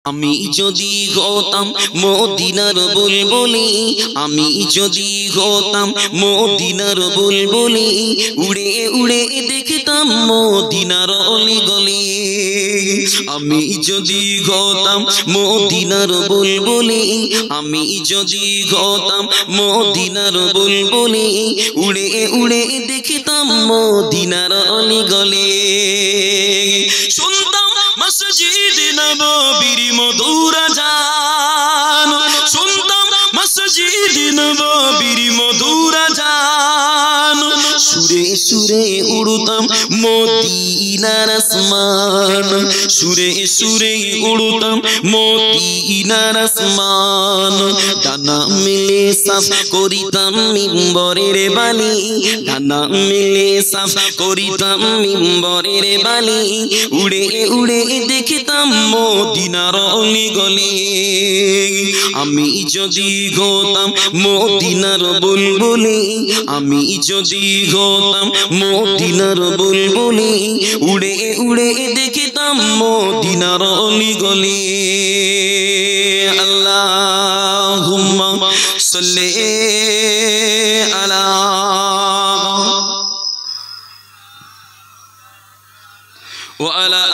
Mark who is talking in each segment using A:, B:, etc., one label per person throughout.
A: আমি যদি হতাম মদিনার বুলবুলি, আমি যদি হতাম মদিনার বুলবুলি, উড়ে উড়ে দেখতাম মদিনার অলিগলি। আমি যদি হতাম মদিনার বুলবুলি, আমি যদি হতাম মদিনার বুলবুলি, উড়ে উড়ে দেখতাম মদিনার অলিগলি। শুনতাম মসজিদ নববীর মধুর আযান, শুনতাম মসজিদ নববীর মধুর আযান, সুরে সুরে উড়তাম মদিনার আসমান, সুরে সুরে উড়তাম মদিনার আসমান। ডানা মেলে সাফ করিতাম মিম্বরের বালি, ডানা মেলে সাফ করিতাম মিম্বরের বালি, উড়ে উড়ে দেখতাম মদিনার অলিগলি। আমি যদি হতাম মদিনার বুলবুলি, আমি যদি হতাম মদিনার বুলবুলি, উড়ে উড়ে দেখতাম মদিনার অলিগলি। আল্লাহুম্মা সাল্লি আলা ওয়া আলা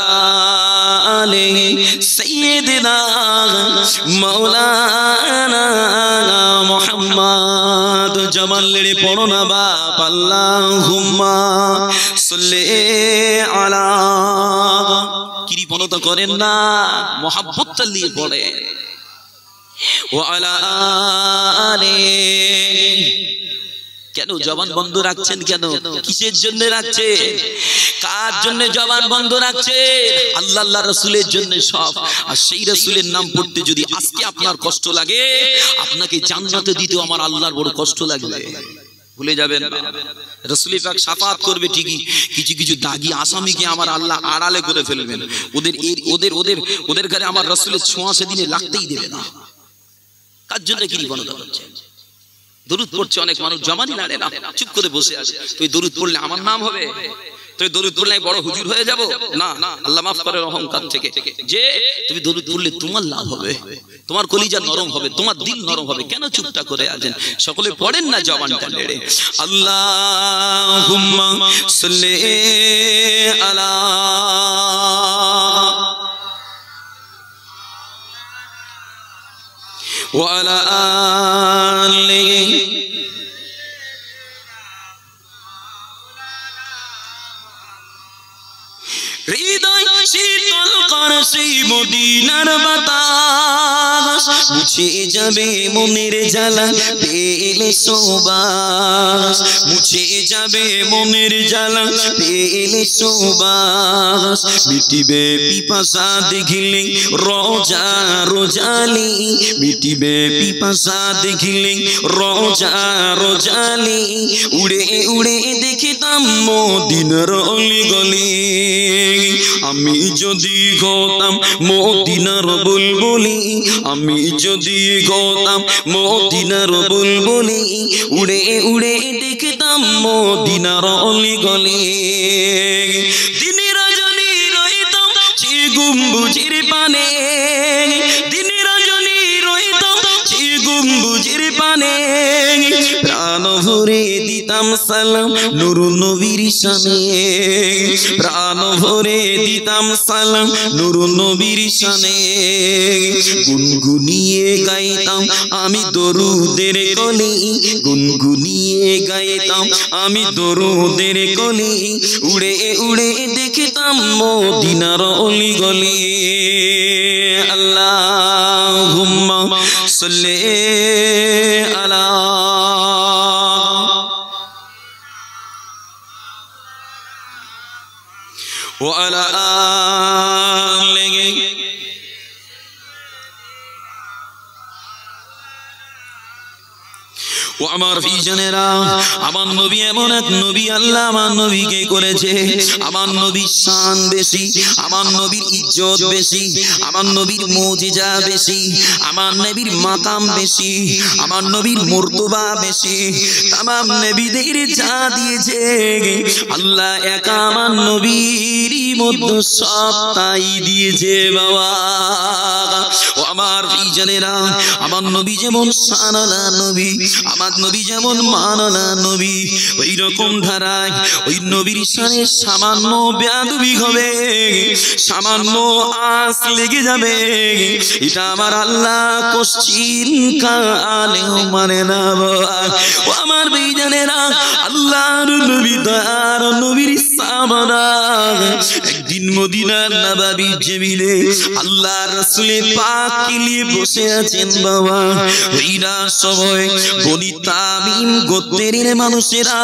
A: আলি সাইয়্যিদিনা মাওলানা মুহাম্মদ। জবান লেড়ে পড়ো না বাপ, আল্লাহুম্মা সাল্লি আলা। কৃপণতা করেন না, মহব্বতটা নিয়ে পড়েন। ওয়া আলা আলি। কেন জবান বন্ধ রাখছেন? কেন, কিসের জন্য রাখছেন? কার জন্য জবান বন্ধ রাখছেন? আল্লাহ আল্লাহ রাসূলের জন্য সব। আর সেই রাসূলের নাম পড়তে যদি আজকে আপনার কষ্ট লাগে, আপনাকে জান্নাতে দিতেও আমার আল্লাহর বড় কষ্ট লাগবে। ভুলে যাবেন না, রাসূল পাক শাফাত করবে ঠিকই, কিছু কিছু দাগী আসামিকে আমার আল্লাহ আড়ালে করে ফেলবেন। ওদের ঘরে আমার রাসূলের ছোঁয়া সেদিনে লাগতেই দেবে না। কার জন্য কৃপণতা করছেন? দরুদ পড়ছে অনেক মানুষ, জবানই নাড়ে না, চুপ করে বসে আছে। তুই দরুদ পড়লে আমার নাম হবে, তুই দরুদ পড়লে বড় হুজুর হয়ে যাব না। আল্লাহ মাফ করে অহংকার থেকে, যে তুমি দরুদ পড়লে তোমার লাভ হবে, তোমার কলিজা নরম হবে, তোমার দিল নরম হবে। কেন চুপটা করে আছেন? সকলে পড়েন না জবানটা নেড়ে। আল্লাহুম্মা সাল্লি আলা ওয়া আলা আলি হৃদয় শীতল করে সেই মদিনার বাতাস, মুছে যাবে মনের জ্বালা পেলে সুবাস, মুছে যাবে মনের জ্বালা পেলে সুবাস। মিটিবে পিপাসা দেখিলে রোজা রোজালি, মিটিবে পিপাসা দেখিলে রোজা রোজালি, উড়ে উড়ে দেখতাম মদিনার অলিগলি। আমি যদি হতাম মদিনার বুলবুলি, আমি যদি হতাম মদিনার বুলবুলি, উড়ে উড়ে দেখতাম মদিনার অলিগলি। দিন রজনী রইতাম সেই গম্বুজের পানে, দিন রজনী রইতাম সেই গম্বুজের পানে, প্রাণ ভরে দিতাম সালাম নূর নবীর শানে, প্রাণ ভরে দিতাম সালাম নূর নবীর শানে। গুনগুনিয়ে গাইতাম আমি দরুদের কলি, গুনগুনিয়ে গাইতাম আমি দরুদের কলি, উড়ে উড়ে দেখতাম মদিনার অলিগলি। আল্লাহুম্মা সাল্লি আলা ওয়া আলা আলি ও আমার ভাইজানেরা, আমার নবী এমন এক নবী, আল্লাহ আমার নবীকে করেছে। আমার নবীর শান বেশি, আমার নবীর ইজ্জত বেশি, আমার নবীর মুজিজা বেশি, আমার নবীর মাকাম বেশি, আমার নবীর মর্তবা বেশি। তামাম নবীদের যা দিয়েছে আল্লাহ একা আমার নবীর মধ্যে সব তাই দিয়েছে বাবা। ও আমার ভাইজানেরা, আমার নবী যেমন শানওয়ালা নবী, আমার নবী যেমন মানওয়ালা নবী, ওই রকম ধারায় ওই নবীর শানে সামান্য বেয়াদবি হবে, সামান্য আঁচ লেগে যাবে, এটা আমার আল্লাহ কোশ্চিন কালেও মানে না বাবা। ও আমার ভাইজানেরা, আল্লাহর নবী তার নবীর সাহাবারা একদিন মদিনার নববী জমিনে আল্লাহ রাসূলের পাককে নিয়ে বসে আছেন বাবা। ওইরা সবাই বনি তামিম গোত্রের মানুষেরা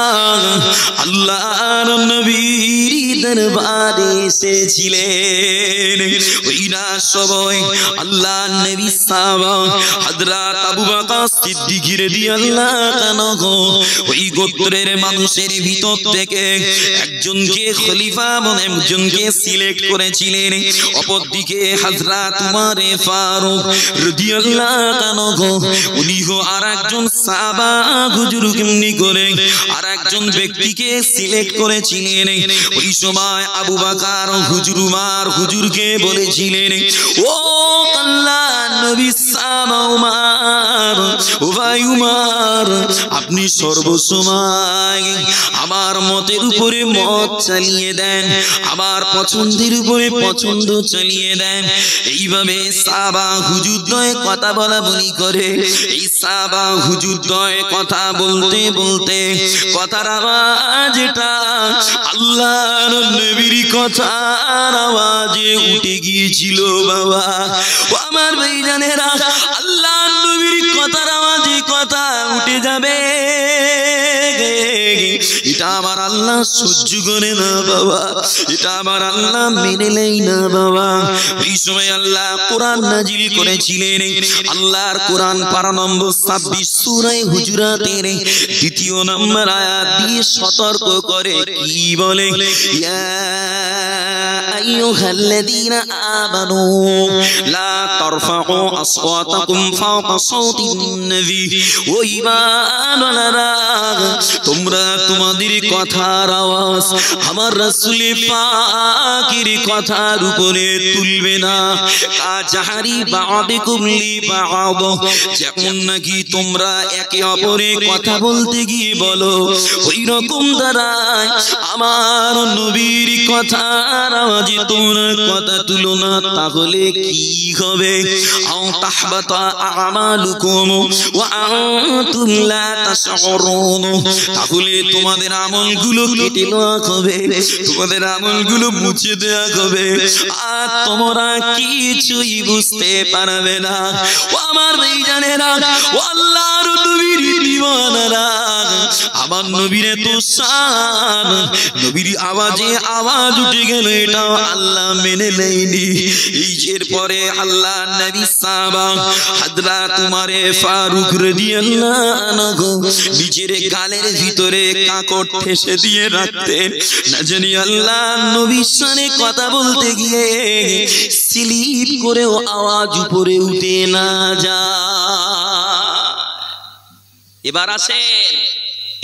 A: আল্লাহর নবীর দরবারে এসেছিলেন। ওইরা সবাই আল্লাহর নবী সাহাবা হযরত আবু বকর সিদ্দিক রাদিয়াল্লাহু তাআলা ওই গোত্রের মানুষের ভিতর থেকে একজনকে খলিফা বলে একজনকে সিলেক্ট করেছিলেন। অপরদিকে হযরত উমর ফারুক রাদিয়াল্লাহু তাআলা উনিও আরেকজন সাহাবা হুজুর কেমনি করে আরেকজন ব্যক্তিকে সিলেক্ট করেছিলেন। ওই সময় আবু বকর হুজুর উমর হুজুরকে বলেছিলেন, ও আল্লাহর নবী সাহাবা উমর, ও ভাই উমর, আপনি সর্বসময় আমার মতের উপরে মত চালিয়ে দেন, আমার পছন্দের উপরে পছন্দ চালিয়ে দেন। এইভাবে সাহাবা হুজুরদ্বয় কথা বলা বলি করে, এই সাহাবা হুজুরদ্বয় কথা বলতে বলতে কথার আওয়াজটা আল্লাহর নবীর কথার আওয়াজে উঠে গিয়েছিল বাবা। ও আমার ভাইজানেরা, আল্লাহর নবীর কথার আওয়াজে কথা উঠে যাবে, এটা আমার আল্লাহ সহ্য করে না বাবা, এটা আমার আল্লাহ মেনে নেয় না বাবা। এই সময় আল্লাহ কোরআন নাজিল করেছিলেন। আল্লাহর কোরআন পারা নম্বর 26 সূরা হুজুরাতের 2 নম্বর আয়াত দিয়ে সতর্ক করে কি বলে, ইয়া আইয়ুহাল্লাযীনা আমানু লা তারফাউ আসওয়াতাকুম ফাওকা সাওতিন নবী। ও ঈমানওয়ালারা, তোমরা তোমাদের কথার আওয়াজ আমার রাসূল পাকের কথার উপরে তুলবে না। কাজাহারি বা'দিকুম লিবা'দ, যেমন নাকি তোমরা একে অপরে কথা বলতে গিয়ে বলো, ওই রকম দ্বারাই আমার নবীর কথার আওয়াজে তোমরা কথা তুলো না, তাহলে কি হবে? আও তাহবাতা আমালুকুম ওয়া আনতুম লা তাশউরুন, তাহলে তোমাদের আমলগুলো কেটে নেওয়া হবে, তোমাদের আমলগুলো মুছে দেওয়া হবে, আর তোমরা কিছুই বুঝতে পারবে না। ও আমার ভাইজানেরা, ও আল্লাহর নবীর দিওয়ানারা, আমার নবীর এত শান, নবীর আওয়াজে আওয়াজ উঠে গেল, এটা আল্লাহ মেনে নেয়নি। এই এরপরে আল্লাহ নবী সাহাবা হযরত উমর ফারুক রাদিয়াল্লাহু আনহু নিজের গালের ভিতরে কাকড় ঠেসে দিয়ে রাখতেন, না জানি আল্লাহ নবীর শানে কথা বলতে গিয়ে স্লিপ করেও আওয়াজ উপরে উঠে না যায়। এবার আসেন,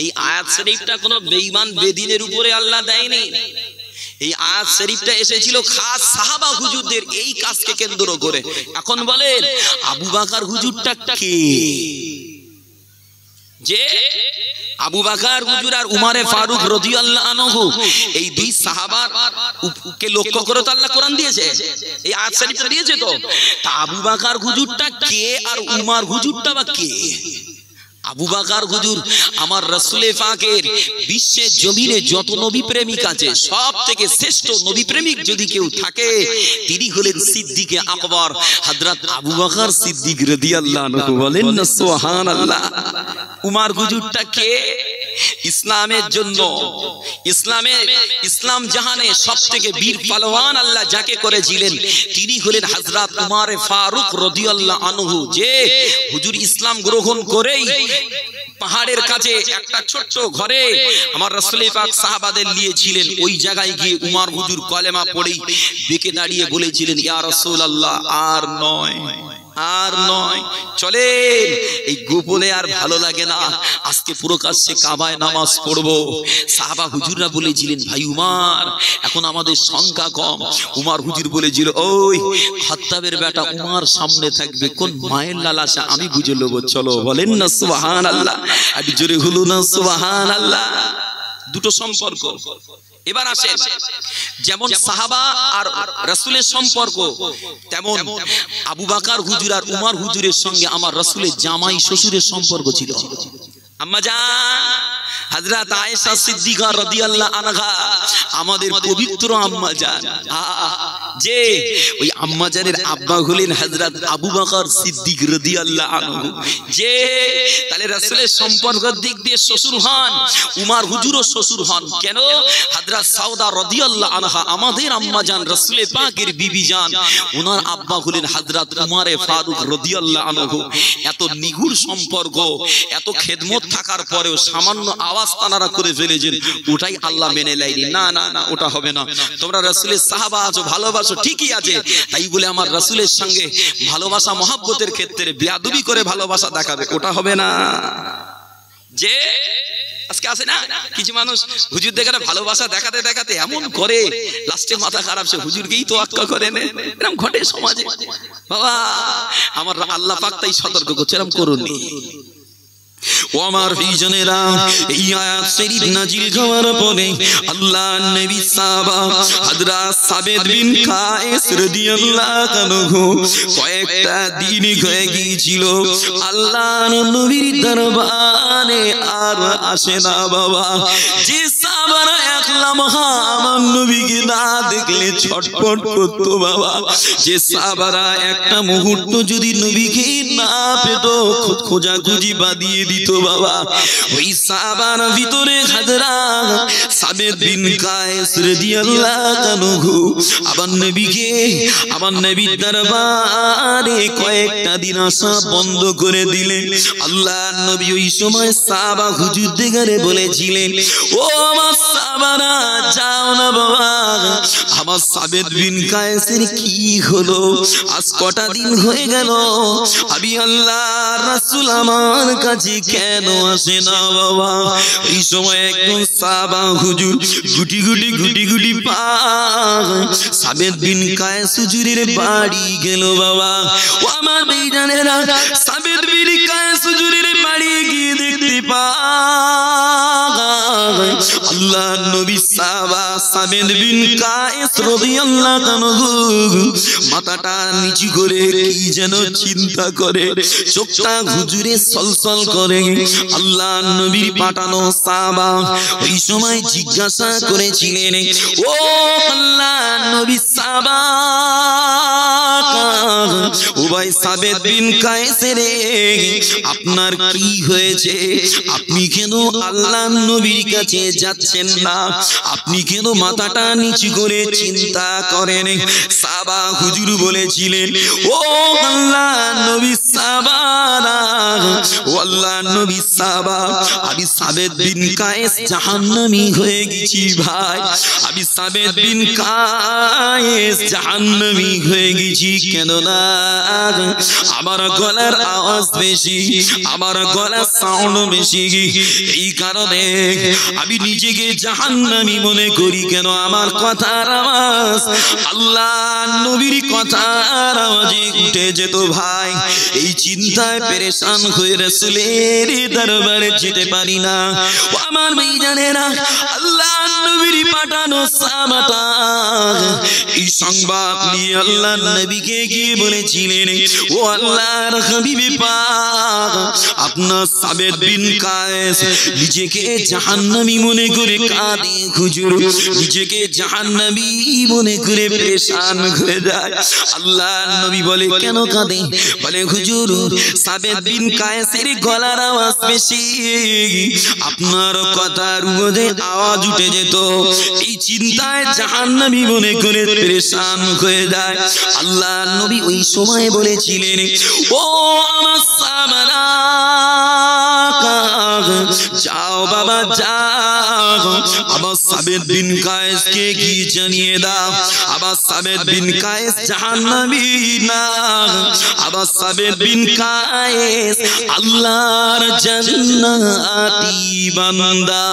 A: এই আয়াত শরীফটা কোন বেঈমান বেদিনের উপরে আল্লাহ দেয়নি। এই আয়াত শরীফটা এসেছিল খাস সাহাবা হুজুরদের এই কাজকে কেন্দ্র করে। এখন বলেন, আবু বকর হুজুরটা কে? যে আবু বকর হুজুর আর উমর ফারুক রাদিয়াল্লাহু আনহু, এই দুই সাহাবার কে লক্ষ্য করে তো আল্লাহ কোরআন দিয়েছে, এই আয়াত শরীফটা দিয়েছে। তো তা আবু বকর হুজুরটা কে আর উমর হুজুরটা বা কে? আবু বকর হুজুর আমার রাসূল পাকের বিশ্বের জমিনে যত নবী প্রেমিক আছে সব থেকে শ্রেষ্ঠ নবী প্রেমিক যদি কেউ থাকে, তিনি হলেন সিদ্দিক আকবর হযরত আবু বকর সিদ্দিক রাদিয়াল্লাহু আনহু। বলেন না সুবহানাল্লাহ। উমর হুজুরটা কে? ইসলামের জন্য, ইসলাম জাহানে সবথেকে বীর পালোয়ান আল্লাহ যাকে করেছিলেন তিনি হলেন হযরত উমর ফারুক রাদিয়াল্লাহু আনহু, যে হুজুর ইসলাম গ্রহণ করেই পাহাড়ের কাছে একটা ছোট্ট ঘরে আমার রাসূল পাক সাহাবাদের নিয়েছিলেন। ওই জায়গায় গিয়ে উমর হুজুর কলেমা পড়েই বেঁকে দাঁড়িয়ে বলেছিলেন, ইয়া রাসূলুল্লাহ, আর নয়, আর নয়, চলেন, এই গোপনে আর ভালো লাগে না, আজকে প্রকাশ্যে কাবায় নামাজ পড়বো। সাহাবা হুজুররা বলেছিলেন, ভাই উমর, এখন আমাদের সংখ্যা কম। উমর হুজুর বলেছিল, ওই খাত্তাবের বেটা উমর সামনে থাকবে, কোন মায়ের লালাসা আমি বুঝে নেব, চলো। বলেন না সুবহানাল্লাহ, একটু জোরে হলো না সুবহানাল্লাহ। দুটো সম্পর্ক। এবার আসেন, যেমন সাহাবা আর রাসূলের সম্পর্ক, তেমন আবু বকর হুজুর আর উমর হুজুরের সঙ্গে আমার রাসূলের জামাই শ্বশুরের সম্পর্ক ছিল। আম্মা জান হযরত আয়েশা সিদ্দিকা রাদিয়াল্লাহু আনহা, আমাদের পবিত্র আম্মা জান, যে ওই আম্মা জানের আব্বা হলেন হযরত আবু বকর সিদ্দিক রাদিয়াল্লাহু আনহু, যে তাহলে রাসূলের সম্পর্কের দিক দিয়ে শ্বশুর হন, উমর হুজুরও শ্বশুর হন। কেন? হযরত সাউদা রাদিয়াল্লাহু আনহা আমাদের আম্মা জান, রাসূল পাকের বিবি জান, ওনার আব্বা হলেন হযরত উমরে ফারুক রাদিয়াল্লাহু আনহু। এত নিগুড় সম্পর্ক, এত খেদমত থাকার পরেও সামান্য আওয়াজ তানারা করে ফেলেছেন, ওটাই আল্লাহ মেনে নেয়নি। না না না, ওটা হবে না। তোমরা রাসূলের সাহাবা আছো, ভালোবাসো, ঠিকই আছে, তাই বলে আমার রাসূলের সঙ্গে ভালোবাসা মহব্বতের ক্ষেত্রে বেয়াদবি করে ভালোবাসা দেখাবে, ওটা হবে না। যে আজকে আছে না কিছু মানুষ হুজুর দেখাতে ভালোবাসা দেখাতে দেখাতে এমন করে, লাস্টে মাথা খারাপ, সে হুজুরকেই তো আক্কা করে নেয়। এরকম ঘটে সমাজে। বাবা আমার আল্লাহ পাক তাই সতর্ক করছে, এরকম করুনি। ও আমার প্রিয়জনেরা, এই আয়াত শরীফ নাজিল হওয়ার পরে আল্লাহর নবী সাহাবা হযরত সাবেদ বিন কায়েস রাদিয়াল্লাহু আনহু কয়েকটা দিন হয়ে গিয়েছিল আল্লাহর নবীর দরবারে আর আসে না। বাবা, যে সাহাবারা এক লম্হা আমার নবীকে না দেখলে ছটফট করতো, বাবা, যে সাহাবারা একটা মুহূর্ত যদি নবীকে না পেত খোঁজাখুঁজি বাদিয়ে দিত, বাবা, ওই সাহাবার ভিতরে হযরত সাবেদ বিন কায়েস রাদিয়াল্লাহু আনহু আবার নবীকে, আমার নবীর দরবারে কয়েকটা দিন আসা বন্ধ করে দিলেন। আল্লাহর নবী ওই সময় সাহাবা হুজুরদের বলেছিলেন, ও আমার সাহাবারা, যাও না বাবা, আমার সাবেদ বিন কায়েসের কি হলো? আজ কটা দিন হয়ে গেল, আমি আল্লাহর রাসূল আমার কাছে কেন আসে না? বাবা, এই সময় একজন সাহাবা হুজুর গুটি গুটি গুটি গুটি পা সাবেদ বিন কায়েস হুজুরের বাড়ি গেল। বাবা, ও আমার ভাইজানেরা, সাবেদ বিন কায়েস হুজুরের বাড়ি গিয়ে দেখতে পায় আল্লাহর নবী সাহাবা সাবেদ বিন কায়েস রাদিয়াল্লাহু আনহু মাথাটা নিচু করে কি যেন চিন্তা করে, চোখটা হুজুরে সলসল করে। আল্লাহর নবীর পাঠানো সাহাবা ওই সময় জিজ্ঞাসা করেছিলেন, ও আল্লাহর নবী সাহাবা, ও ভাই সাবেদ বিন কায়েস রে, আপনার কি হয়েছে? আপনি কেন আল্লাহর নবীর কাছে যাচ্ছেন না? আপনি কেন মাথাটা নিচু করে চিন্তা করেন? সাহাবা হুজুর বলেছিলেন, ও আল্লাহর নবী সাহাবারা, ও আল্লাহর নবী সাহাবা, আমি সাবেদ বিন কায়েস জাহান্নামী হয়ে গেছি ভাই, আমি সাবেদ বিন কায়েস জাহান্নামী হয়ে গেছি। কেন না আমার গলার আওয়াজ বেশি, আমার গলার সাউন্ড বেশি, এই কারণে আমি নিজেকে জাহান্নামী মনে করি। কেন? আমার কথার আওয়াজ আল্লাহর নবীর কথার আওয়াজে উঠে যেত ভাই। এই চিন্তায় পেরেশান হয়ে রাসূলের দরবারে যেতে পারি না। ও আমার ভাইজানেরা, আল্লাহর নবীর পাঠানো সাহাবাটা এই সংবাদ নিয়ে আল্লাহর নবীকে গিয়ে বলেছিলেন, ও আল্লাহর হাবিব পাক, আপনার সাবেদ বিন কায়েস নিজেকে জাহান্নামী মনে করে কাঁদে হুজুর, নিজেকে জাহান্নামী মনে করে পেরেশান হয়ে যায়। আল্লাহ নবী বলে কেন কাঁদে? বলে হুজুর সাবেত বিন কায়েসের গলার আওয়াজ বেশি, আপনার কথার মধ্যে আওয়াজ উঠে যেত, এই চিন্তায় জাহান্নামী মনে করে পেরেশান হয়ে যায়। আল্লাহ নবী ওই সময় বলেছিলেন, ও আমার সাহাবারা যাও বাবা যাও, আবার সাবেত বিন কায়েসকে কি জানিয়ে দাও, আবার সাবেত বিন কায়েস জাহান্নামী না, আবার সাবেত বিন কায়েস আল্লাহর জান্নাতি বান্দা।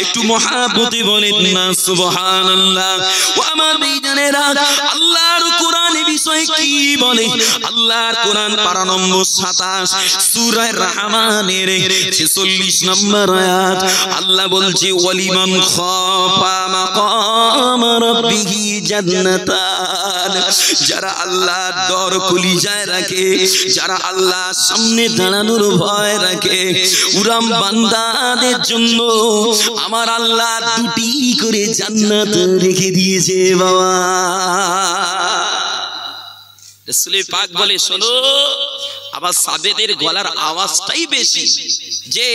A: একটু মহাব্বতে বলেন না সুবহানাল্লাহ। ও আমার ভাইজানেরা, আল্লাহর কোরআনে বিষয় কি বলে? আল্লাহর কোরআন পারা নম্বর 27 সূরা রহমানের 46 নম্বর আয়াত। আল্লাহ বলছে ওয়ালিমান খাফা মাকাম রাব্বিহি জান্নাতান, যারা আল্লাহর ডর কলিজায় রাখে, যারা আল্লাহর সামনে দাঁড়ানোর ভয় রাখে, উরাম বান্দাদের জন্য আমার আল্লাহ দুটি করে জান্নাত রেখে দিয়েছে বাবা। রাসূল পাক বলে শোনো, আবার সাবেতের গলার আওয়াজটাই বেশি, যে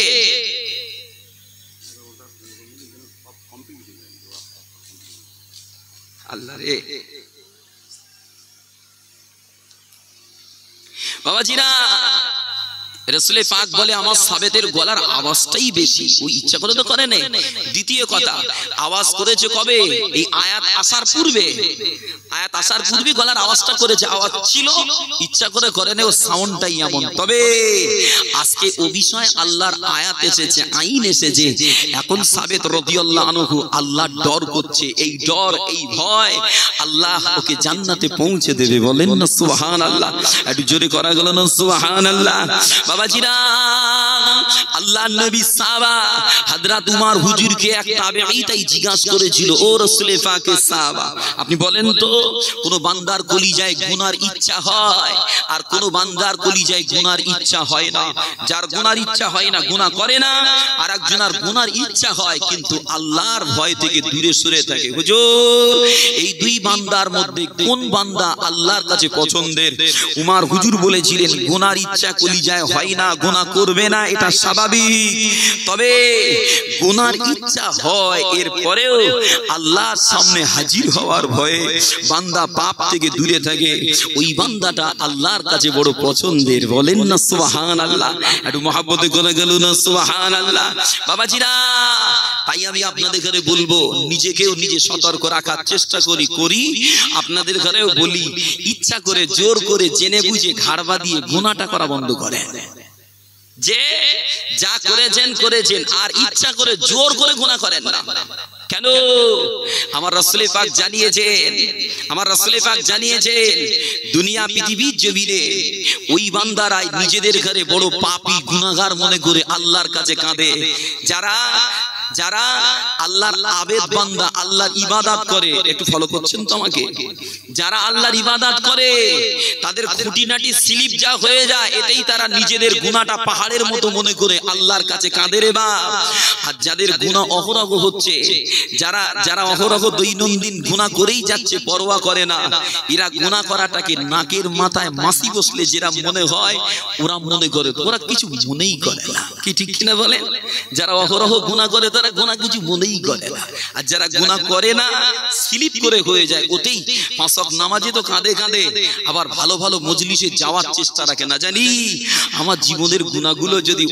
A: আল্লাহ রে বাবাজিরা, রাসূল পাক বলে আমার সাবেতের গলার আওয়াজটাই বেশি। ওই ইচ্ছা করে তো করে না। দ্বিতীয় কথা, আওয়াজ করেছে কবে? এই আয়াত আসার পূর্বে, আয়াত আসার পূর্বে গলার আওয়াজটা করেছে, আওয়াজ ছিল, ইচ্ছা করে করে না, ও সাউন্ডটাই এমন। তবে আজকে ও বিষয় আল্লাহর আয়াত এসেছে, আইন এসেছে। এখন সাবেত রাদিয়াল্লাহু আনহু আল্লাহর ডর করছে, এই ডর এই ভয় আল্লাহ ওকে জান্নাতে পৌঁছে দেবে। বলেন না সুবহানাল্লাহ। একটু জোরে করা গেল না সুবহানাল্লাহ। বাবাজিরা, আল্লাহর নবী সাহাবা হযরত উমর হুজুরকে এক তাবেঈ তাই জিজ্ঞাসা করেছিল, ও রাসূল পাকের সাহাবা, আপনি বলেন তো কোন বান্দার কলিজায় গুনার ইচ্ছা হয় আর কোন বান্দার কলিজায় গুনার ইচ্ছা হয় না? যার গুনার ইচ্ছা হয় না গুনাহ করে না, আর একজনের গুনার ইচ্ছা হয় কিন্তু আল্লাহর ভয় থেকে দূরে সরে থাকে। হুজুর এই দুই বান্দার মধ্যে কোন বান্দা আল্লাহর কাছে পছন্দের? উমর হুজুর বলেছিলেন গুনার ইচ্ছা কলিজায় হয় না, গুনাহ করবে না, এটা স্বাভাবিক। তবে গুনার ইচ্ছা হয়, এরপরেও আল্লাহর সামনে হাজির হওয়ার ভয়ে বান্দা পাপ থেকে দূরে থাকে, ওই বান্দাটা আল্লাহর কাছে বড় পছন্দের। বলেন না সুবহানাল্লাহ। একটু মহব্বতে করে গেল না সুবহানাল্লাহ। বাবাজিরা, তাই আমি আপনাদের ঘরে বলবো, নিজেকেও নিজে সতর্ক রাখার চেষ্টা করি, আপনাদের ঘরেও বলি, ইচ্ছা করে জোর করে জেনে বুঝে ঘাড়বা দিয়ে গুনাহটা করা বন্ধ করে। যে যা করেছেন করেছেন, আর ইচ্ছা করে জোর করে গুনাহ করেন না। কেন? আমার রাসূল পাক জানিয়েছেন, আমার রাসূল পাক জানিয়েছেন, দুনিয়া পৃথিবীর জমিনে ওই বান্দারাই নিজেদের ঘরে বড় পাপী গুনাহগার মনে করে আল্লাহর কাছে কাঁদে। যারা যারা আল্লাহর আবেদ বান্দা, আল্লাহর ইবাদত করে, একটু ফলো করছেন তো আমাকে? যারা আল্লাহর ইবাদত করে তাদের খুঁটিনাটি স্লিপ যা হয়ে যায়, এতেই তারা নিজেদের গুনাহটা পাহাড়ের মতো মনে করে আল্লাহর কাছে কাঁদে রে বাপ। আর যাদের গুনাহ অহরহ হচ্ছে, যারা অহরহ দৈনন্দিন গুনাহ করেই যাচ্ছে, পরোয়া করে না, এরা গুনাহ করাটাকে নাকের মাথায় মাছি বসলে যেরা মনে হয়, ওরা মনে করে, ওরা কিছু মনেই করে না। কি ঠিক কিনা বলেন? যারা অহরহ গুনাহ করে তারা গুনাহ কিছু মনেই করে না, আর যারা গুনাহ করে না স্লিপ করে হয়ে যায়, ওতেই পাঁচ ওয়াক্ত নামাজে তো কাঁদে কাঁদে, আবার ভালো ভালো মজলিসে যাওয়ার চেষ্টা রাখে। না জানি আমার জীবনের গুনাহগুলো যদি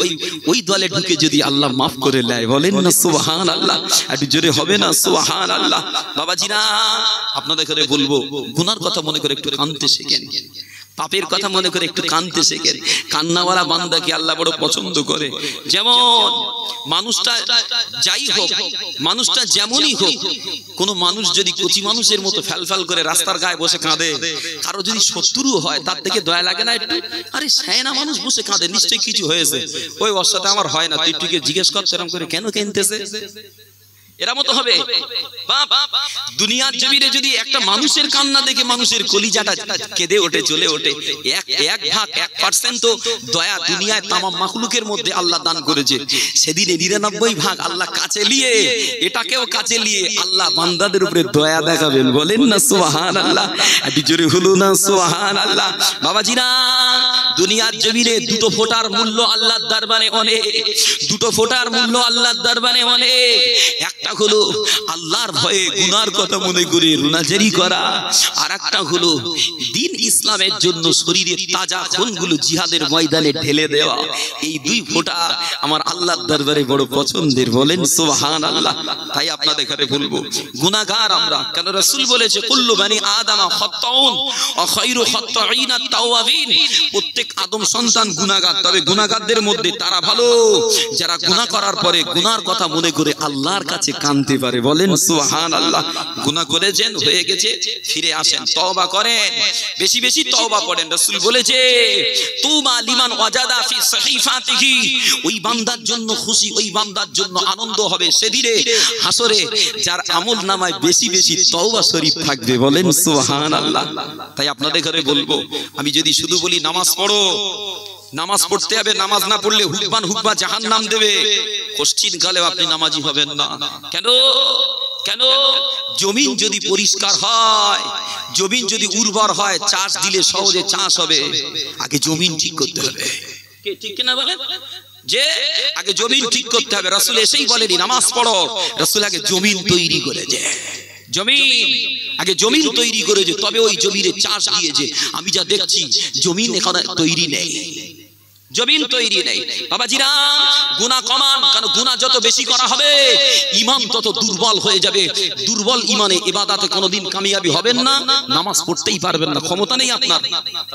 A: ওই দলে ঢুকে যদি আল্লাহ মাফ করে নেয়। বলেন না সুবহানাল্লাহ। একটু জোরে হবে না সুবহানাল্লাহ। বাবাজিরা, আপনাদের ঘরে বলবো, গুনার কথা মনে করে একটু কাঁদতে শেখেন, পাপের কথা মনে করে একটু কাঁদতে শেখেন। কান্নাওয়ালা বান্দাকে আল্লাহ বড় পছন্দ করে। যেমন মানুষটা যাই হোক, মানুষটা যেমনই হোক, কোন মানুষ যদি কচি মানুষের মতো ফ্যালফ্যাল করে রাস্তার গায়ে বসে কাঁদে, কারো যদি শত্রু হয়, তার থেকে দয়া লাগে না একটু? আরে সেনা মানুষ বসে কাঁদে, নিশ্চয়ই কিছু হয়েছে, ওই ওর সাথে আমার হয় না, তুই একটু জিজ্ঞেস কর সেরকম করে কেন কাঁদতেছে। এরা মতো হবে বাপ। দুনিয়ার জমিনে যদি একটা মানুষের কান্না দেখে মানুষের কলিজাটা কেঁদে ওঠে, চলে ওঠে, এক ভাগ 1% তো দয়া দুনিয়ায় তামাম মাখলুকের মধ্যে আল্লাহ দান করেছে। সেদিনে 99 ভাগ আল্লাহ কাছে নিয়ে, এটাকেও কাছে নিয়ে আল্লাহ বান্দাদের উপরে দয়া দেখাবেন। বলেন না সুবহানাল্লাহ, একটু জোরে হলো না সুবহানাল্লাহ। বাবাজিরা, দুনিয়ার জমিনে দুটো ফোঁটার মূল্য আল্লাহর দরবারে অনেক, দুটো ফোঁটার মূল্য আল্লাহর দরবারে অনেক। একটা হলো আল্লাহর ভয়ে গুনার কথা মনে করে রুনাজারি করা, আর একটা হলো দিন ইসলামের জন্য শরীরের তাজা খুনগুলো জিহাদের ময়দানে ঢেলে দেওয়া। এই দুই ফোঁটা আমার আল্লাহর দরবারে বড় পছন্দের। বলেন সুবহানাল্লাহ। তাই আপনাদের ঘরে বলবো, গুনাহগার আমরা, কেন রাসূল বলেছে কুল্লু বানি আদামা খাত্তাউন ওয়া খায়রু খাত্তাইনা তাওয়াবিন। প্রত্যেক আদম সন্তান গুনাহগার, তবে গুনাহগারদের মধ্যে তারা ভালো যারা গুনাহ করার পরে গুনার কথা মনে করে আল্লাহর কাছে কাঁদতে পারে। বলেন সুবহানাল্লাহ। গুনাহ করেছেন, হয়ে গেছে, ফিরে আসেন, তওবা করেন, বেশি বেশি তওবা করেন। রাসূল বলেছে তুবা লিমান ওয়াজাদা ফি সহিফাতিহি, ওই বান্দার জন্য খুশি, ওই বান্দার জন্য আনন্দ হবে সেদিনে হাসরে যার আমল নামায় বেশি বেশি তওবা শরীফ থাকবে। বলেন সুবহানাল্লাহ। তাই আপনাদের ঘরে বলবো, আমি যদি শুধু বলি নামাজ পড়ো, নামাজ পড়তে হবে, নামাজ না পড়লে হুকবা জাহান্নাম দেবে, কোশ্চিন কালেও আপনি নামাজি হবেন না। কেন? কেন? জমিন যদি পরিষ্কার হয়, জমিন যদি উর্বর হয়, চাষ দিলে সহজে চাষ হবে। আগে জমিন ঠিক করতে হবে, ঠিক কিনা বলেন? যে আগে জমিন ঠিক করতে হবে। রাসূল এসেই বলেনি নামাজ পড়ো, রাসূল আগে জমিন তৈরি করেছে। জমিন আগে জমিন তৈরি করেছে, তবে ওই জমিনে চাষ দিয়েছে। আমি যা দেখছি জমিন এখানে তৈরি নেই, জমিন তৈরি নেই। বাবাজিরা, গুনাহ কমান, কারণ গুনাহ যত বেশি করা হবে ঈমান তত দুর্বল হয়ে যাবে। দুর্বল ঈমানে ইবাদতে কোনোদিন কামিয়াবি হবেন না, নামাজ পড়তেই পারবেন না, ক্ষমতা নেই আপনার,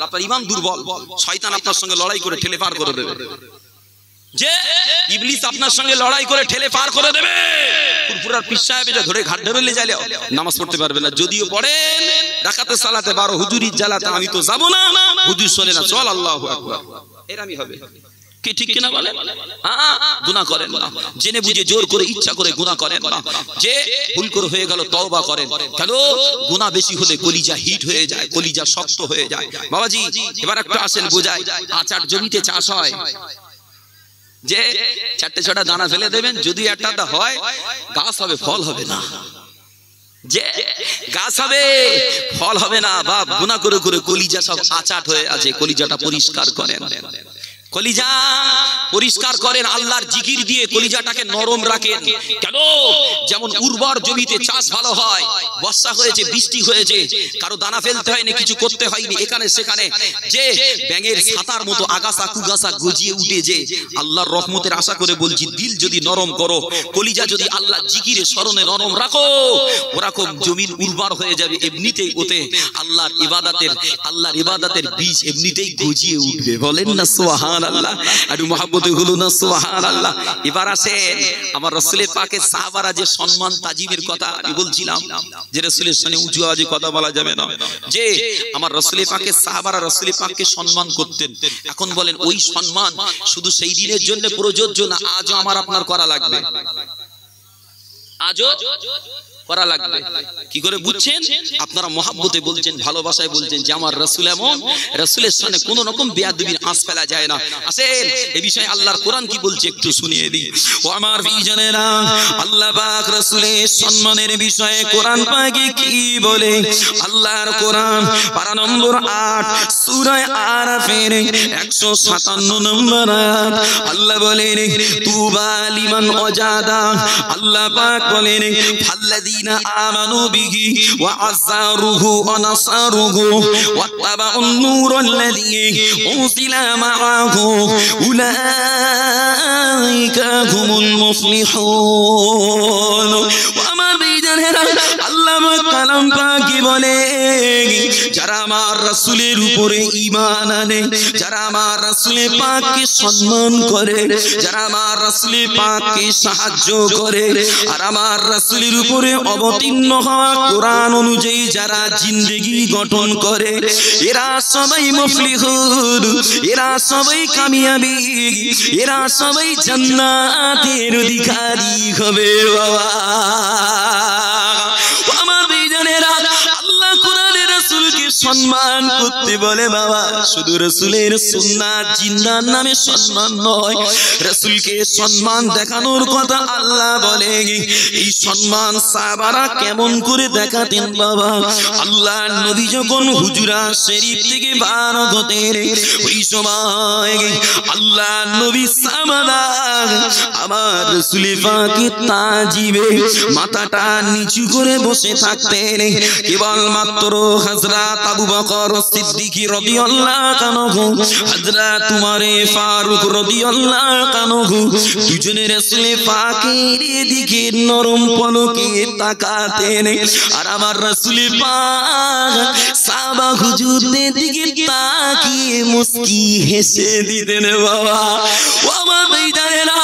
A: আপনার ঈমান দুর্বল। শয়তান আপনার সঙ্গে লড়াই করে ঠেলে পার করে দেবে, যে ইবলিস আপনার সঙ্গে লড়াই করে ঠেলে পার করে দেবে। পুরপুরার পীর সাহেব এটা ধরে ঘাট ধরে নিয়ে যাইলে নামাজ পড়তে পারবে না। যদিও পড়েন রাকাতে সালাতে 12 হুজুরির জ্বালাতে আমি তো যাব না, হুজুর শোনে না, চল আল্লাহু আকবার, এরামি হবে। কি ঠিক কিনা বলেন? গুনাহ করেন না, জেনে বুঝে জোর করে ইচ্ছা করে গুনাহ করেন না। যে ভুল করে হয়ে গেল তওবা করেন। কেন? গুনাহ বেশি হলে কলিজা হিট হয়ে যায়, কলিজা শক্ত হয়ে যায়। বাবাজি, এবার একটা আসেন বোঝাই, আচার জমিতে চাষ হয়, যে 4-6টা দানা ফেলে দেবেন, যদি একটা হয় গাছ হবে, ফল হবে না। যে গাছ হবে, ফল হবে না। বাপ, গুনাহ করে করে কলিজা সব আচাট হয়ে আছে, কলিজাটা পরিষ্কার করেন, কলিজা পরিষ্কার করেন, আল্লাহর জিকির দিয়ে কলিজাটাকে নরম রাখেন। কেন? যেমন উর্বর জমিতে চাষ ভালো হয়, বর্ষা হয়েছে, বৃষ্টি হয়েছে, কারো দানা ফেলতে হয়নি, কিছু করতে হয়নি, এখানে সেখানে যে ব্যাঙের ছাতার মতো আগাছা কুগাছা গজিয়ে উঠে, যে আল্লাহর রহমতের আশা করে বলছি, দিল যদি নরম করো, কলিজা যদি আল্লাহর জিকিরে স্মরণে নরম রাখো, ওরকম জমিন উর্বর হয়ে যাবে। এমনিতেই ওতে আল্লাহর ইবাদতের বীজ এমনিতেই গজিয়ে উঠবে। বলেন না সুবহানাল্লাহ। আর মহব্বতে হলো না সুবহানাল্লাহ। এবার আসেন আমার রাসূলের পাকের সাহাবারা যে সম্মান তাজিমের কথা আমি বলছিলাম, যে রাসূলের সামনে উঁচু আওয়াজে কথা বলা যাবে না, যে আমার রাসূলের পাকের সাহাবারা রাসূলের পাককে সম্মান করতেন। এখন বলেন ওই সম্মান শুধু সেই দিনের জন্য প্রযোজ্য না, আজও আমার আপনার করা লাগবে, আজও করা লাগবে। কি করে বুঝছেন? আপনারা মহব্বতে বলছেন, ভালোবাসায় বলছেন যে আমার রাসূল এমন, রাসূলের সামনে কোনো রকম বেয়াদবির আঁচ ফেলা যায় না। আসেন এই বিষয়ে আল্লাহর কোরআন কি বলছে একটু শুনিয়ে দিই। ও আমার ভাইজানেরা, আল্লাহ পাক রাসূলের সম্মানের বিষয়ে কোরআন পাকে কি বলে? আল্লাহর কোরআন পারা নম্বর 8 সূরা আরাফের 157 নম্বর আয়াত, আল্লাহ বলেন তুবা লিমান ওয়াজাদা, আল্লাহ পাক বলেন ফাল্লাযী آمنوا به وعزروه ونصروه واتبعوا النور الذي أنزل معه أولئك هم المفلحون। وما بيدنا الله কালাম পাকি বলে, যারা আমার রাসূলের উপরে ঈমান আনে, যারা আমার রাসূল পাককে সম্মান করে, যারা আমার রাসূল পাককে সাহায্য করে, আর আমার রাসূলের উপরে অবতীর্ণ হওয়া কোরআন অনুযায়ী যারা জিন্দেগি গঠন করে, এরা সবাই মুফলিহুন, এরা সবাই কামিয়াবি, এরা সবাই জান্নাতের অধিকারী হবে বাবা। আমার ভাইজানেরা, আল্লাহ কোরআনের রাসূলকে সম্মান করতে বলে বাবা। শুধু রাসূলের সুন্নাত জিন্দার নামে সম্মান নয়, রাসূলকে সম্মান দেখানোর কথা আল্লাহ বলে। এই সম্মান সাহাবারা কেমন করে দেখাতেন বাবা? আল্লাহ নবী যখন হুজুরা শরীফ থেকে বার হতেন, ওই সময় আল্লাহ নবী সাহাবারা আমার রাসূল পাকের তাজিবে মাথাটা নিচু করে বসে থাকতেন। কেবলমাত্র হযরত আবু বকর সিদ্দিক রাদিয়াল্লাহু আনহু, হযরত উমর ফারুক রাদিয়াল্লাহু আনহু দুজনে রাসূল পাকের দিকে নরম পলকে তাকাতেন। আর আমার রাসূল পাক সাহাবা হুজুরদের দিকে তাকিয়ে মুস্কি হেসে দিতেন বাবা। ও আমার ভাইজানেরা,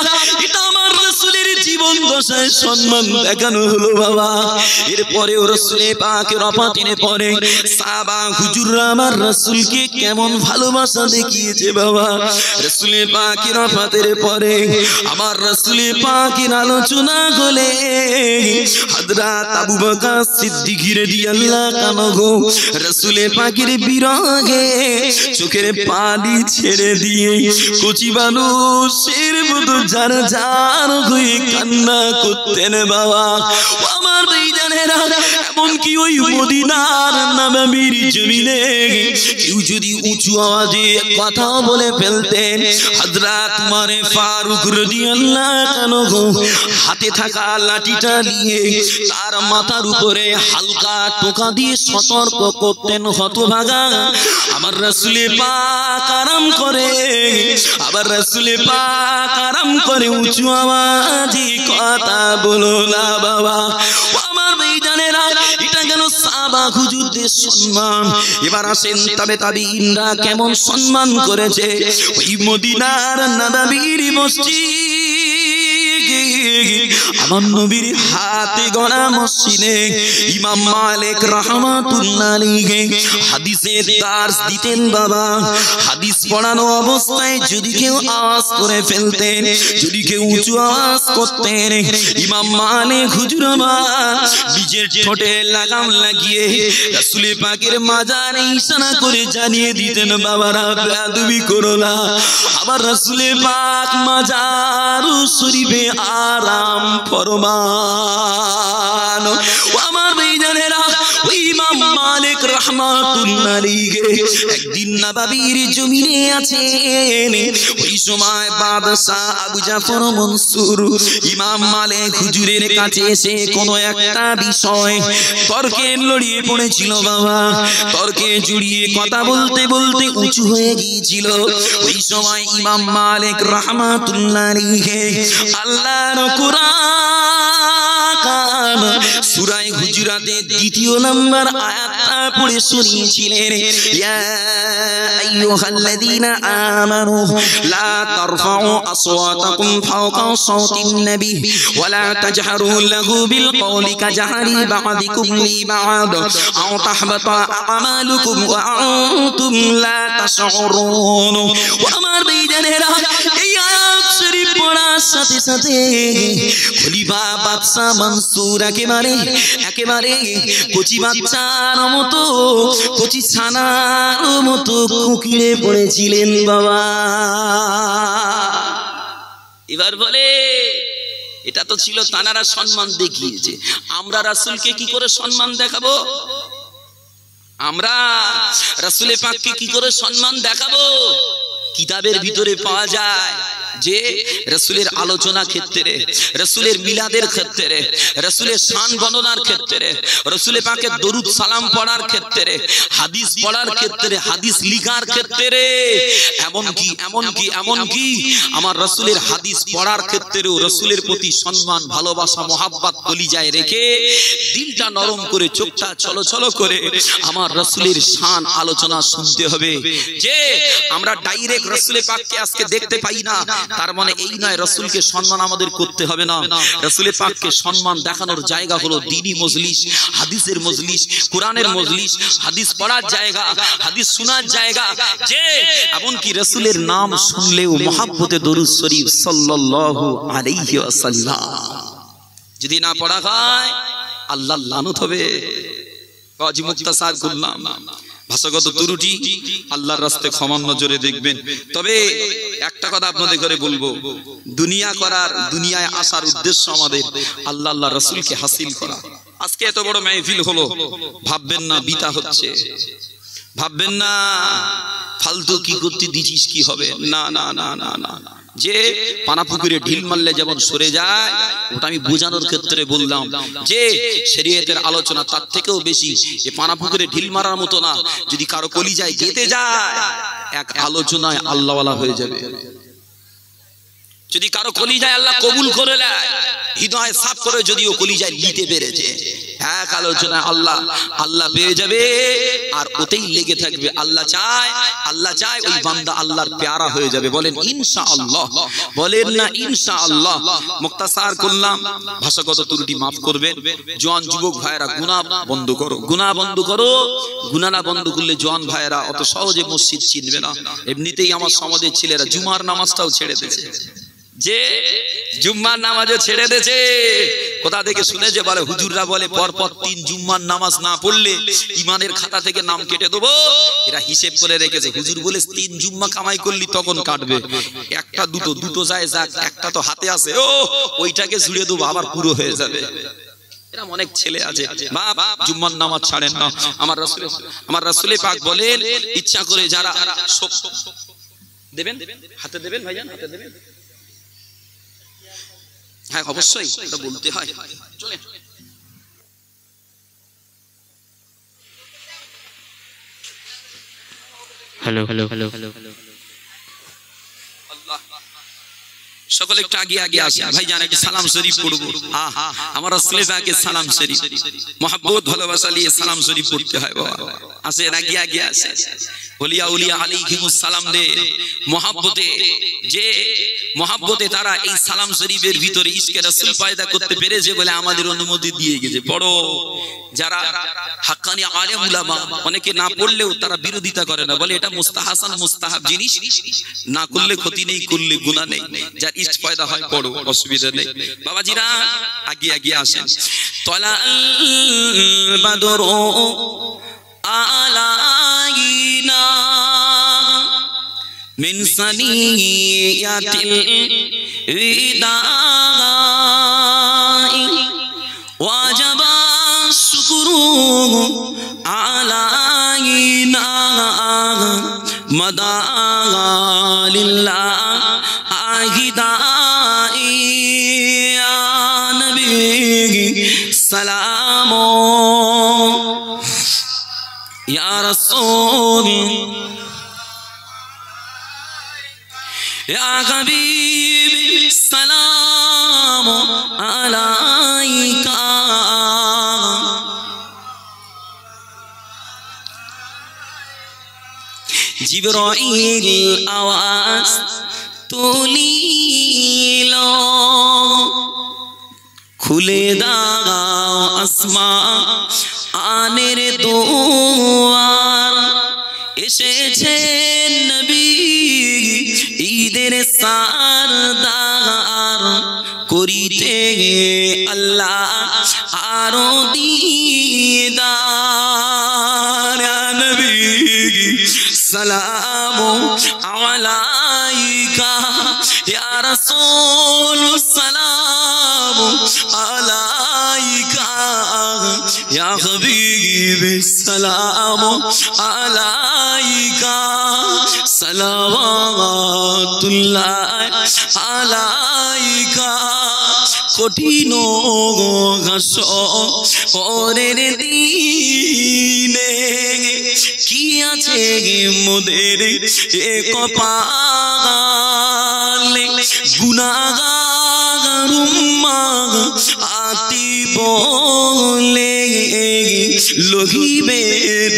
A: এটা আমার রাসূলের জীবন দশায় সম্মান দেখানো হলো বাবা। এরপরে রাসূল পাকের ওফাতের পরে সাহাবা হুজুররা আমার রাসূলকে কেমন ভালোবাসা দেখিয়েছে বাবা। রাসূল পাকের ওফাতের পরে আমার রাসূল পাকের আলোচনা হলে হযরত আবু বকর সিদ্দিক রাদিয়াল্লাহু আনহু রাসূল পাকের বিরহে চোখের পানি ছেড়ে দিয়ে কচি মানুষের মতো ঝাড় ঝাড় হয়ে কান্না করতেন বাবা। আমার ভাইজানেরা, এমনকি ওই মদিনার নববীর জমিনে কেউ যদি উঁচু আওয়াজে কথা বলে ফেলতেন, হযরত উমর ফারুক রাদিয়াল্লাহু আনহু হাতে থাকা লাঠিটা নিয়ে তার মাথার উপরে হালকা টোকা দিয়ে সতর্ক করতেন, হতভাগা আমার রাসূল পাক আরাম করে, আবার রাসূল পাক আরাম করে উঁচু আওয়াজে কথা বলো না বাবা। আমার ভাইজানেরা, এটা গেল সাহাবা হুজুরদের সম্মান। এবার আসেন তাবেঈনরা কেমন সম্মান করেছে। ওই মদিনার নববীর মসজিদ, আমার নবীর হাতে গড়া মসজিদে ইমাম মালিক রাহমাতুল্লাহ আলাইহি হাদিসের দার্স দিতেন বাবা। হাদিস পড়ানো অবস্থায় যদি কেউ আওয়াজ করে ফেলতেন, যদি কেউ উঁচু আওয়াজ করতেন, ইমাম মালিক হুজুর নিজের ঠোঁটে লাগাম লাগিয়ে রাসূল পাকের মাজারে ইশারা করে জানিয়ে দিতেন, বাবারা বেয়াদবি করো না। আবার রাসূল পাক মাজার শরীফে আরাম ফরমান। ও আমার ভাইজানেরা, ওই ইমাম মালিক রাহমাতুল্লাহ আলাইহি একদিন নববীর জমিনে আছেন। ওই সময় বাদশা আবু জাফর মনসুর ইমাম মালিক হুজুরের কাছে এসে কোনো একটা বিষয় তর্কে লড়িয়ে পড়েছিল বাবা। তর্কে জড়িয়ে কথা বলতে বলতে উঁচু হয়ে গিয়েছিল। ওই সময় ইমাম মালিক রাহমাতুল্লাহ আলাইহি আল্লাহর কোরআন সূরা হুজুরাতের ২য় নম্বর আয়াতটা পড়ে শুনিয়েছিলেন, ইয়া আইয়ুহাল্লাযীনা আমানু লা তারফাউ আসওয়াতাকুম ফাওকা সাওতিন নবী ওয়া লা তাজহারু লাহু বিল কওলি কাজহারি বা'দিকুম লিবা'দ আও তাহবাতা আমালুকুম ওয়া আনতুম লা তাশউরুন। ওয়া আমার ভাইজানেরা, এই আয়াত শরীফ পড়ার সাথে সাথে খলিফা বাদশা মনসুর একেবারে কচি বাচ্চার মতো, কচি ছানার মতো কুকিড়ে পড়েছিলেন বাবা। এবার বলে, এটা তো ছিল তানারা সম্মান দেখিয়েছে, আমরা রাসূলকে কি করে সম্মান দেখাবো? আমরা রাসূল পাককে কি করে সম্মান দেখাবো? কিতাবের ভিতরে পাওয়া যায় যে রাসূলের আলোচনা ক্ষেত্রে, রাসূলের মিলাদের ক্ষেত্রে, রাসূলের শান বর্ণনার ক্ষেত্রে, রাসূল পাকের দরুদ সালাম পড়ার ক্ষেত্রে, হাদিস পড়ার ক্ষেত্রে, হাদিস লিখার ক্ষেত্রে, এমনকি আমার রাসূলের হাদিস পড়ার ক্ষেত্রেও রাসূলের প্রতি সম্মান, ভালোবাসা, মহাব্বত কলিজায় রেখে দিলটা নরম করে, চোখটা ছলছল করে আমার রাসূলের শান আলোচনা শুনতে হবে। যে আমরা ডাইরেক্ট রাসূল পাককে আজকে দেখতে পাই না, তার মানে এই নয় রাসূলকে সম্মান আমাদের করতে হবে না। রাসূল পাককে সম্মান দেখানোর জায়গা হলো দ্বীনি মজলিস, হাদিসের মজলিস, কোরআনের মজলিস, হাদিস পড়ার জায়গা, হাদিস শোনার জায়গা। যে এমনকি রাসূলের নাম শুনলেও মহব্বতে দরুদ শরীফ সাল্লাল্লাহু আলাইহি ওয়াসাল্লাম যদি না পড়া হয় আল্লাহর লানত হবে। কাজী মুক্তাসার করলাম, ভাষাগত ত্রুটি আল্লাহর রাস্তায় ক্ষমার নজরে দেখবেন। তবে একটা কথা আপনাদের করে বলবো, দুনিয়া করার, দুনিয়ায় আসার উদ্দেশ্য আমাদের আল্লাহ রাসূলকে হাসিল করা। আজকে এত বড় মাহফিল হলো, ভাববেন না বিতা হচ্ছে, ভাববেন না ফালতু কি করতে দিছিস কি হবে, না না না না না। যে পানা পুকুরে ঢিল মারলে যেমন সরে যায়, ওটা আমি বোঝানোর ক্ষেত্রে বললাম যে শরীয়তের আলোচনা তার থেকেও বেশি। যে পানা পুকুরে ঢিল মারার মতো না, যদি কারো কলিজায় গেঁথে যায় এক আলোচনায় আল্লাহওয়ালা হয়ে যাবে। যদি কারো কলিজায় আল্লাহ কবুল করে নেয়, হৃদয় সাফ করে যদিও কলিজায় নিতে পেরেছে, এক আলোচনায় আল্লাহ পেয়ে যাবে আর ওতেই লেগে থাকবে। আল্লাহ চায় ওই বান্দা আল্লাহর প্যারা হয়ে যাবে। বলেন ইনশাআল্লাহ, বলেন না ইনশাআল্লাহ। মুক্তাসার করলাম, ভাষাগত ত্রুটি মাফ করবেন। জওয়ান যুবক ভাইরা গুনাহ বন্ধ করো, গুনাহ বন্ধ করো। গুনাহ না বন্ধ করলে জওয়ান ভাইরা অত সহজে মসজিদ চিনবে না। এমনিতেই আমার সমাজের ছেলেরা জুমার নামাজটাও ছেড়ে দিয়েছে, যে জুম্মার নামাজও ছেড়ে দিয়েছে। কোথা থেকে শুনেছে বলে, হুজুররা বলে পরপর 3 জুম্মার নামাজ না পড়লে ইমানের খাতা থেকে নাম কেটে দেবো। এরা হিসেব করে রেখেছে, হুজুর বলে 3 জুম্মা কামাই করলি তখন কাটবে, একটা দুটো যায় যাক, একটা তো হাতে আছে, ও ওইটাকে জুড়ে দেবো আবার পুরো হয়ে যাবে। এরকম অনেক ছেলে আছে, বাপ জুম্মার নামাজ ছাড়েন না। আমার রাসূল পাক বলেন, ইচ্ছা করে যারা দেবেন, হাতে দেবেন ভাইজান, হাতে দেবেন। হ্যাঁ অবশ্যই এটা বলতে হয়। চলে
B: হ্যালো।
A: সকলে একটু আগে আসেন ভাইজান, একটু সালাম শরীফ পড়বো। আমার রাসূল পাকের সালাম শরীফ, মহব্বত ভালোবাসা নিয়ে সালাম শরীফ পড়তে হয় বাবা। আসেন আগে আসেন। ওলিয়া আলাইহিমুস সালাম দে মহব্বতে, যে মহব্বতে তারা এই সালাম শরীফের ভিতরে ইশকে রাসূল পয়দা করতে পেরেছে বলে আমাদের অনুমতি দিয়ে গেছে। পড়ো। যারা হাক্কানি আলেম উলামা, অনেকে না পড়লেও তারা বিরোধিতা করে না, বলে এটা মুস্তাহাসান মুস্তাহাব জিনিস, না করলে ক্ষতি নেই, করলে গুনাহ নেই। যার ইষ্ট পয়দা হয় পড়ো, অসুবিধা নেই। বাবাজিরা আগে আসেন। তলাল বাদরু আলাইনা মিন সানিয়াতিল বিদাই ওয়াজাবা শুকরু আলাইনা মাদা লিল্লাহ আহিদাই ইয়া নবী সালাম ইয়া রাসূল ইয়া হাবিব সালাম আলাইকা। জিবরাইল আওয়াজ তুলিল, খুলে দাও আসমানের দুয়ার, এসেছেন নবী ঈদের সারদার, করিতে আল্লাহ আরো দিদার। নবী সালাম আলাইকা ইয়া রাসূল সালাম আলাইকা ইয়া হাবিব সালাম আলাইকা। সালাওয়াতুল্লাহ আলাইকা কঠিন হাসরের দিনে কি আছে মোদের এ কপালে গুনাহগার উম্মাহ আতি বলে লহিবেন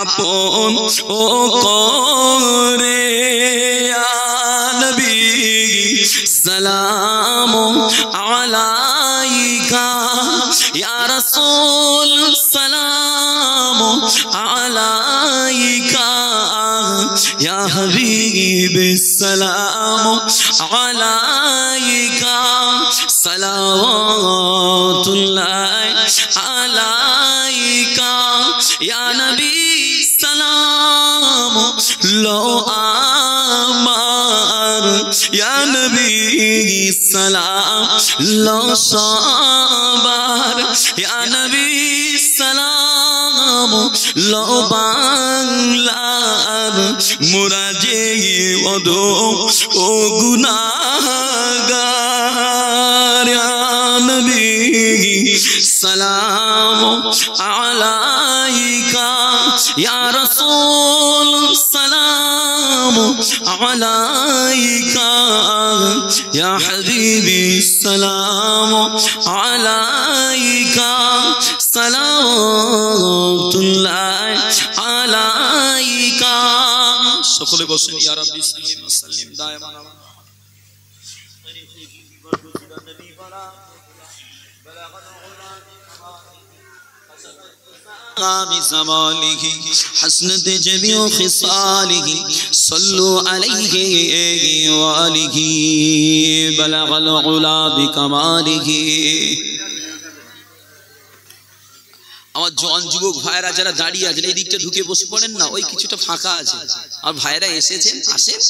A: আপন ও করে নবী সালাম আলাইকা ইয়া রাসূল সালাম আলাইকা ইয়া হাবিব সালাম আলাইকা সালাওয়াতুল্লাহ আলাইকা ইয়া নবী সালাম লো আমার ইয়া নবী সালাম লো সবার ইয়া নবী সালাম লো বাংলার মোরা যে ওদো ও গুনাহগার ইয়া নবী সালাম আলাইকা ইয়া রাসূল সালাম আলাইকা ইয়া হাবিবি সালাম আলাইকা সালাওয়াতুল্লাহ আলাইকা সকলে বসেন ইয়া রাব্বি সাল্লিম ওয়া সাল্লিম দায়মান بزماله حسنت جميع خصاله صلوا عليه وآله بلغ العلا بكماله আমার জন যুবক ভাইরা যারা দাঁড়িয়ে আছেন এই দিকটা ঢুকে বসে পড়েন না, ওই কিছুটা ফাঁকা আছে। আর ভাইরা এসেছেন, আসেন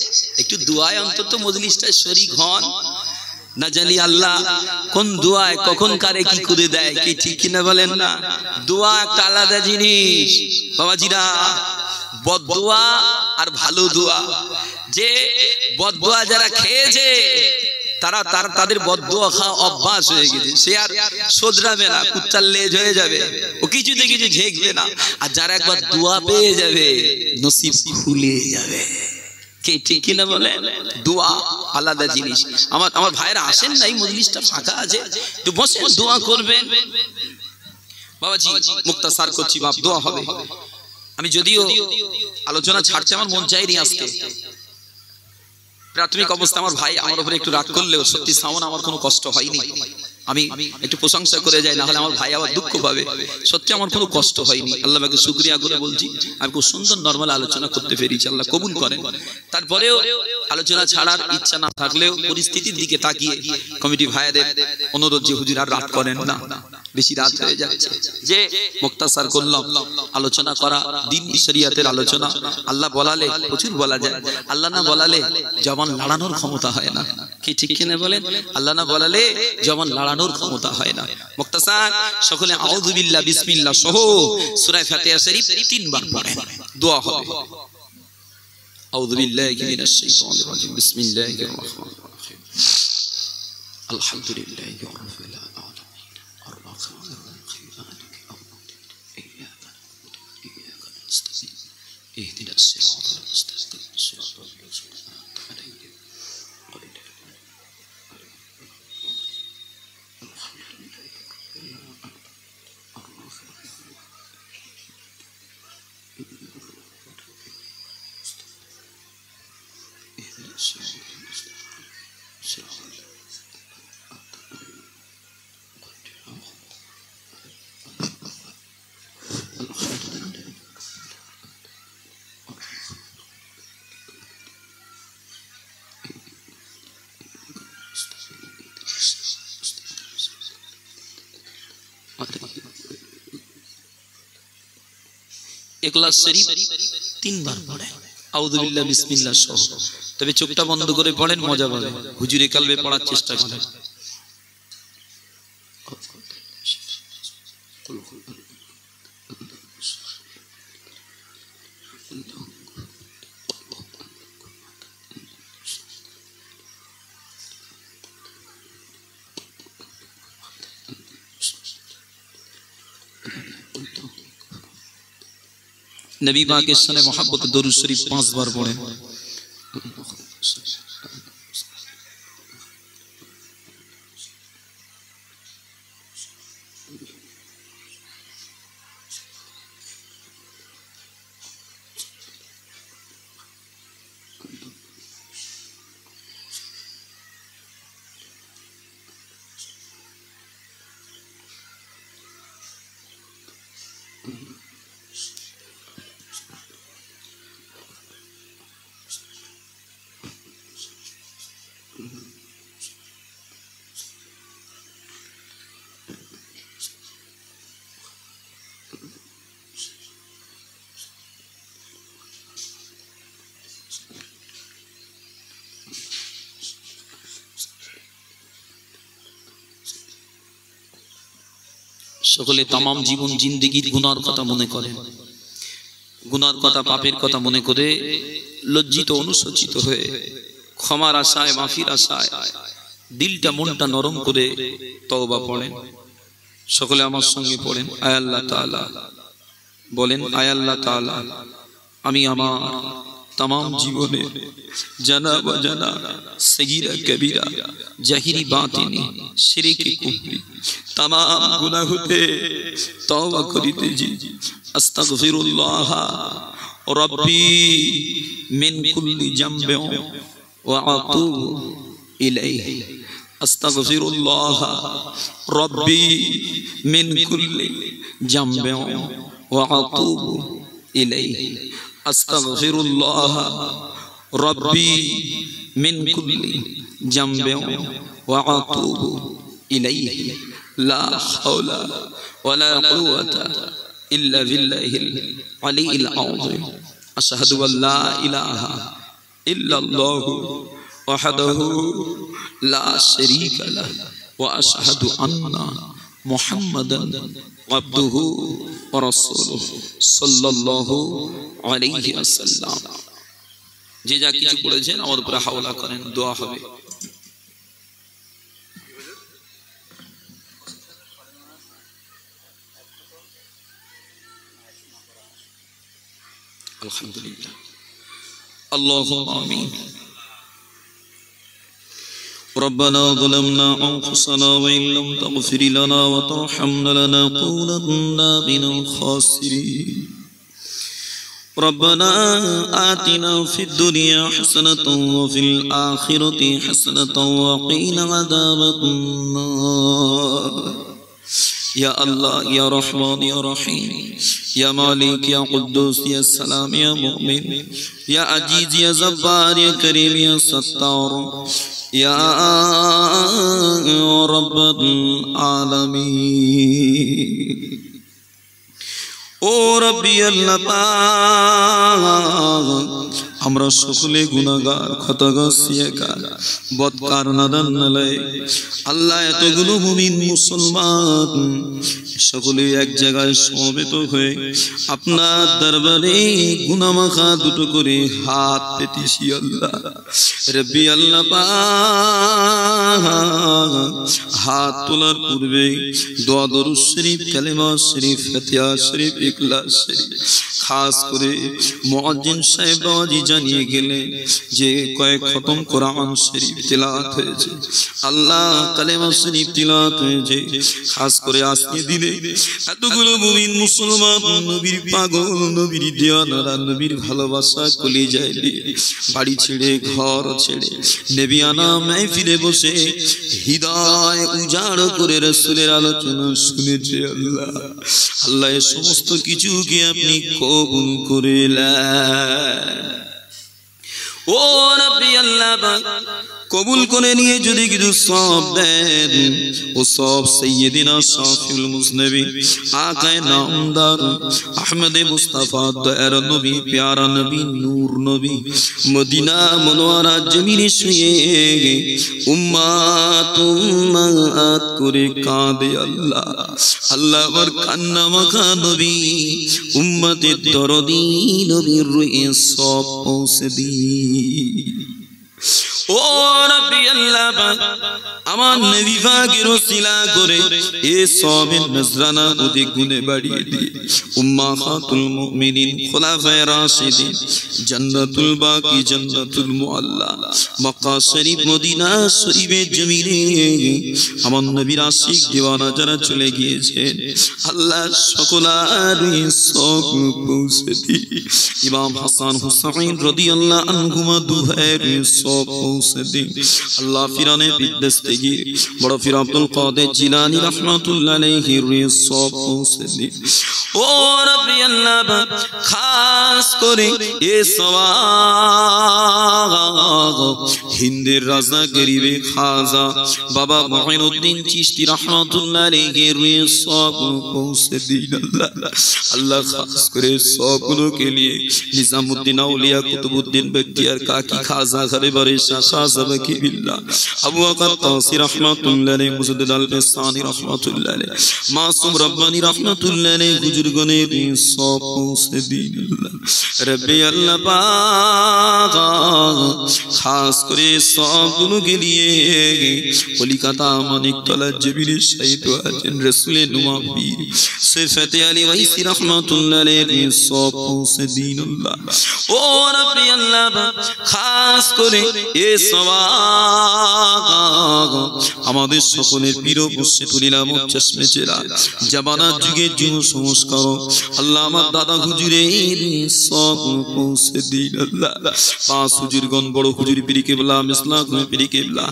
A: একটু দোয়ায় অন্তত মজলিসটায় শরীক হন। না জানি আল্লাহ কোন দোয়ায় কখন কারে কি করে দেয়, কি ঠিক কিনা বলেন না? দোয়া একটা আলাদা জিনিস বাবাজিরা। বদদোয়া আর ভালো দোয়া, যে বদদোয়া যারা খেয়েছে তাদের বদদোয়া খাওয়া অভ্যাস হয়ে গেছে, সে আর শোধরাবে না, কুত্তার লেজ হয়ে যাবে, ও কিছুতে কিছু ঝেঁকবে না। আর যারা একবার দোয়া পেয়ে যাবে নসিব খুলে যাবে। কে ঠিক কিনা বলে? দোয়া আলাদা জিনিস। আমার ভাইরা আসেন না, এই মজলিসটা ফাঁকা আছে, একটু বসে দোয়া করবেন। বাবাজি মুক্তাসার করছি, বাপ দোয়া হবে। আমি যদিও আলোচনা ছাড়তে আমার মন চাইনি আজকে, প্রাথমিক অবস্থা আমার ভাই আমার উপরে একটু রাগ করলেও সত্যি সামনে আমার কোনো কষ্ট হয়নি। আমি একটু প্রশংসা করে যাই, না হলে আমার ভাই আবার দুঃখ পাবে। সত্যি আমার কোনো কষ্ট হয়নি, আল্লাহকে শুকরিয়া করে বলছি। আমি খুব সুন্দর নরমাল আলোচনা করতে পেরেছি, আল্লাহ কবুল করেন। তারপরেও আলোচনা ছাড়ার ইচ্ছা না থাকলেও পরিস্থিতির দিকে তাকিয়ে কমিটি ভাইদের অনুরোধ যে হুজুর আর রাত করেন না, বেশি রাত হয়ে যাচ্ছে, যে মুক্তাসার করলাম। আলোচনা করা দিন শরিয়াতের আলোচনা, আল্লাহ বলালে প্রচুর বলা যায়, আল্লাহ না বলালে জবান লড়ানোর ক্ষমতা হয় না। কি ঠিক কিনা বলেন? আল্লাহ না বলালে জবান লড়ানোর ক্ষমতা হয় না। মুক্তাসার সকলে আউযু বিল্লাহ বিসমিল্লাহ সহ সূরা ফাতিহা শরীফ 3 বার পড়েন, দোয়া হবে। আউযু বিল্লাহি মিনাশ শাইতানির রাজিম, বিসমিল্লাহির রহমানির রহিম, আলহামদুলিল্লাহি রাব্বিল আলামিন, আর রাহমানির রহিম, মালিকি ইয়াউমিদ্দিন, ইয়্যাকা না'বুদু ওয়া ইয়্যাকা নাস্তাঈন, ইহদিনাস সিরাতাল মুস্তাকিম, সিরাতাল লাযিনা আন'আমতা আলাইহিম, ইখলাস শরীফ 3 বার পড়েন, আউযু বিল্লাহ বিসমিল্লাহ সহ। তবে চোখটা বন্ধ করে পড়েন, মজা পাবেন। হুজুরে কালবে পড়ার চেষ্টা করেন। নবী পাকের সানে মহব্বত দরুদ শরীফ 5 বার পড়েন। সকলে तमाम জীবন জিন্দেগীর গুনার কথা মনে করেন, গুনার কথা পাপের কথা মনে করে লজ্জিত অনুশোচিত হয়ে ক্ষমার আশায় মাফির আশায় দিলটা মনটা নরম করে তওবা পড়েন। সকলে আমার সঙ্গে পড়েন, আয় আল্লাহ তাআলা, বলেন আয় আল্লাহ তাআলা, আমি আমার तमाम জীবনে জানা অজানা সগীরা কবিরা জাহিরি বাতিনি শিরক কুফরি तमाम গুনাহ হতে তওবা করিতেছি। আস্তাগফিরুল্লাহ রাব্বি মিন কুল্লি জামবিন ওয়া আতুবু ইলাইহি। আস্তাগফিরুল্লাহ রাব্বি মিন কুল্লি জামবিন ওয়া আতুবু ইলাইহি। আস্তাগফিরুল্লাহ রাব্বি মিন কুল্লি জামবিন ওয়া আতুবু ইলাইহি। লা হাওলা ওয়ালা কুওয়াতা ইল্লা বিল্লাহিল আলিয়্যিল আযীম। আশহাদু আল্লা ইলাহা ইল্লাল্লাহু ওয়াহদাহু লা শারীকা লাহু ওয়া আশহাদু আন্না মুহাম্মাদান আবদুহু ওয়া রাসূলুহু সাল্লাল্লাহু আলাইহি ওয়াসাল্লাম। যে যা কিছু পড়েছেন আমার উপরে হাওলা করেন, দোয়া হবে। আলহামদুলিল্লাহ, আল্লাহুম্মা আমিন। ربنا ظلمنا أنفسنا وإن لم تغفر لنا وترحمنا لنكونن من الخاسرين. ربنا آتنا في الدنيا حسنة وفي الآخرة حسنة وقنا عذاب النار. يا الله يا رحمن يا رحيم يا مالك يا قدوس يا سلام يا مؤمن يا عزيز يا جبار يا كريم يا ستار يا رب العالمين. ও রব্বি আল্লাহ পাক, আমরা সকলে গুনাহগার খতাগার সিয়াকার বদকার নাদান নালায়েক। আল্লাহ এতগুলো মুমিন মুসলমান সকলে এক জায়গায় সমবেত হয়ে আপনার দরবারে গুনাহমাখা দুটো করে হাত পেতেছি। আল্লাহ রব্বি আল্লাহ পাক, হাত তোলার পূর্বে দোয়া দরুদ শরীফ কালেমা শরীফ ফাতিহা শরীফ ইখলাস শরীফ খাস করে মুয়াজ্জিন সাহেব বাবাজি জানিয়ে গেলেন যে কয়েক খতম কোরআন শরীফ তিলাওয়াত হয়েছে, আল্লাহ কালেমা শরীফ তিলাওয়াত হয়েছে। খাস করে আজকে দিলে এতগুলো মুমিন মুসলমান নবীর পাগল নবীর দিওয়ানারা নবীর ভালোবাসা কলিজায় দিয়ে বাড়ি ছেড়ে ঘর ছেড়ে নেবিয়ানা মাহফিলে বসে হৃদয় উজাড় করে রাসূলের আলোচনা শুনেছে। আল্লাহ আল্লাহ এই সমস্ত কিছুকে আপনি কবুল করেলেন। ও রব্বি আল্লাহ কবুল করে নিয়ে যদি কিছু সব দেন, ও সব সাইয়্যিদিনা শাফিউল মুজনিবিন আকায়ে নামদার আহমদে মুস্তাফা দয়ার নবী প্যারা নবী নূর নবী মদিনা মনোয়ারা জমিনে শুয়ে উম্মাত উম্মাত করে কাঁদে। আল্লাহ আল্লাহ আমার কান্না মাখা নবী উম্মতের দরদি নবীর রুহে সব পৌঁছে দি। ও রব্বি আল্লাহ আমার নবী পাকের ওসিলা করে এই সওয়াবের নজরানা ওদের গুণে বাড়িয়ে দিয়ে উম্মাহাতুল মুমিনিন খুলাফায়ে রাশিদিন জান্নাতুল বাকি জান্নাতুল মুআল্লা মক্কা শরীফ মদিনা শরীফের জমিনে আমার নবীর আশিক দিওয়ানা যারা চলে গিয়েছেন আল্লাহ সকলের সওয়াব পৌঁছে দিয়ে ইমাম হাসান হুসাইন রাদিয়াল্লাহু আনহুমা দুহের সওয়াব পৌঁছে দিয়ে আল্লাহ ফিরানে বিদেশ থেকে বড় ফির আব্দুল কাদের জিলানী রাহমাতুল্লাহ আলাইহির সওয়াব পৌঁছে দিয়ে ও রব্বি আল্লাহ খাস করে এই সওয়াব হিন্দের রাজা গরিবে খাজা বাবা মুঈনুদ্দিন চিশতি রাহমাতুল্লাহ আলাইহির সওয়াব পৌঁছে দিন আল্লাহ খাস করে সওয়াবগুলো के लिए निजामुद्दीन औलिया कुतुबुद्दीन बख्तियार काकी खाजा खरेबारे शाह खाजा बकी बिल्ला अबू अक़ल तासी रहमतुल्लाह अलैहि मुजद्दिद अल-बसानी रहमतुल्लाह अलैहि मासूम रब्बानी रहमतुल्लाह अलैहि बुजुर्गों ने सौंप पहुंचे दीन अल्लाह रब्बे अल्लाह पाक खास करे सौंपों के लिए कोलकाता मानिकतला जबीर शहीद हुए रसूल नुमाबी सिफत अली वैसी रहमतुल्लाह अलैहि सौंप पहुंचे दीन अल्लाह ओ रब्बे अल्लाह खास करे ये सवाब আমাদের সকলের প্রিয় মুর্শিদুল আলম চশমে চেরা জামানা যুগে যুগ সংস্কার আল্লাহ আমার দাদা হুজুরের সব পৌঁছে দিন আল্লাহ পাঁচ হুজুরগণ বড় হুজুর পীর কেবলা মিসলাক পীর কেবলা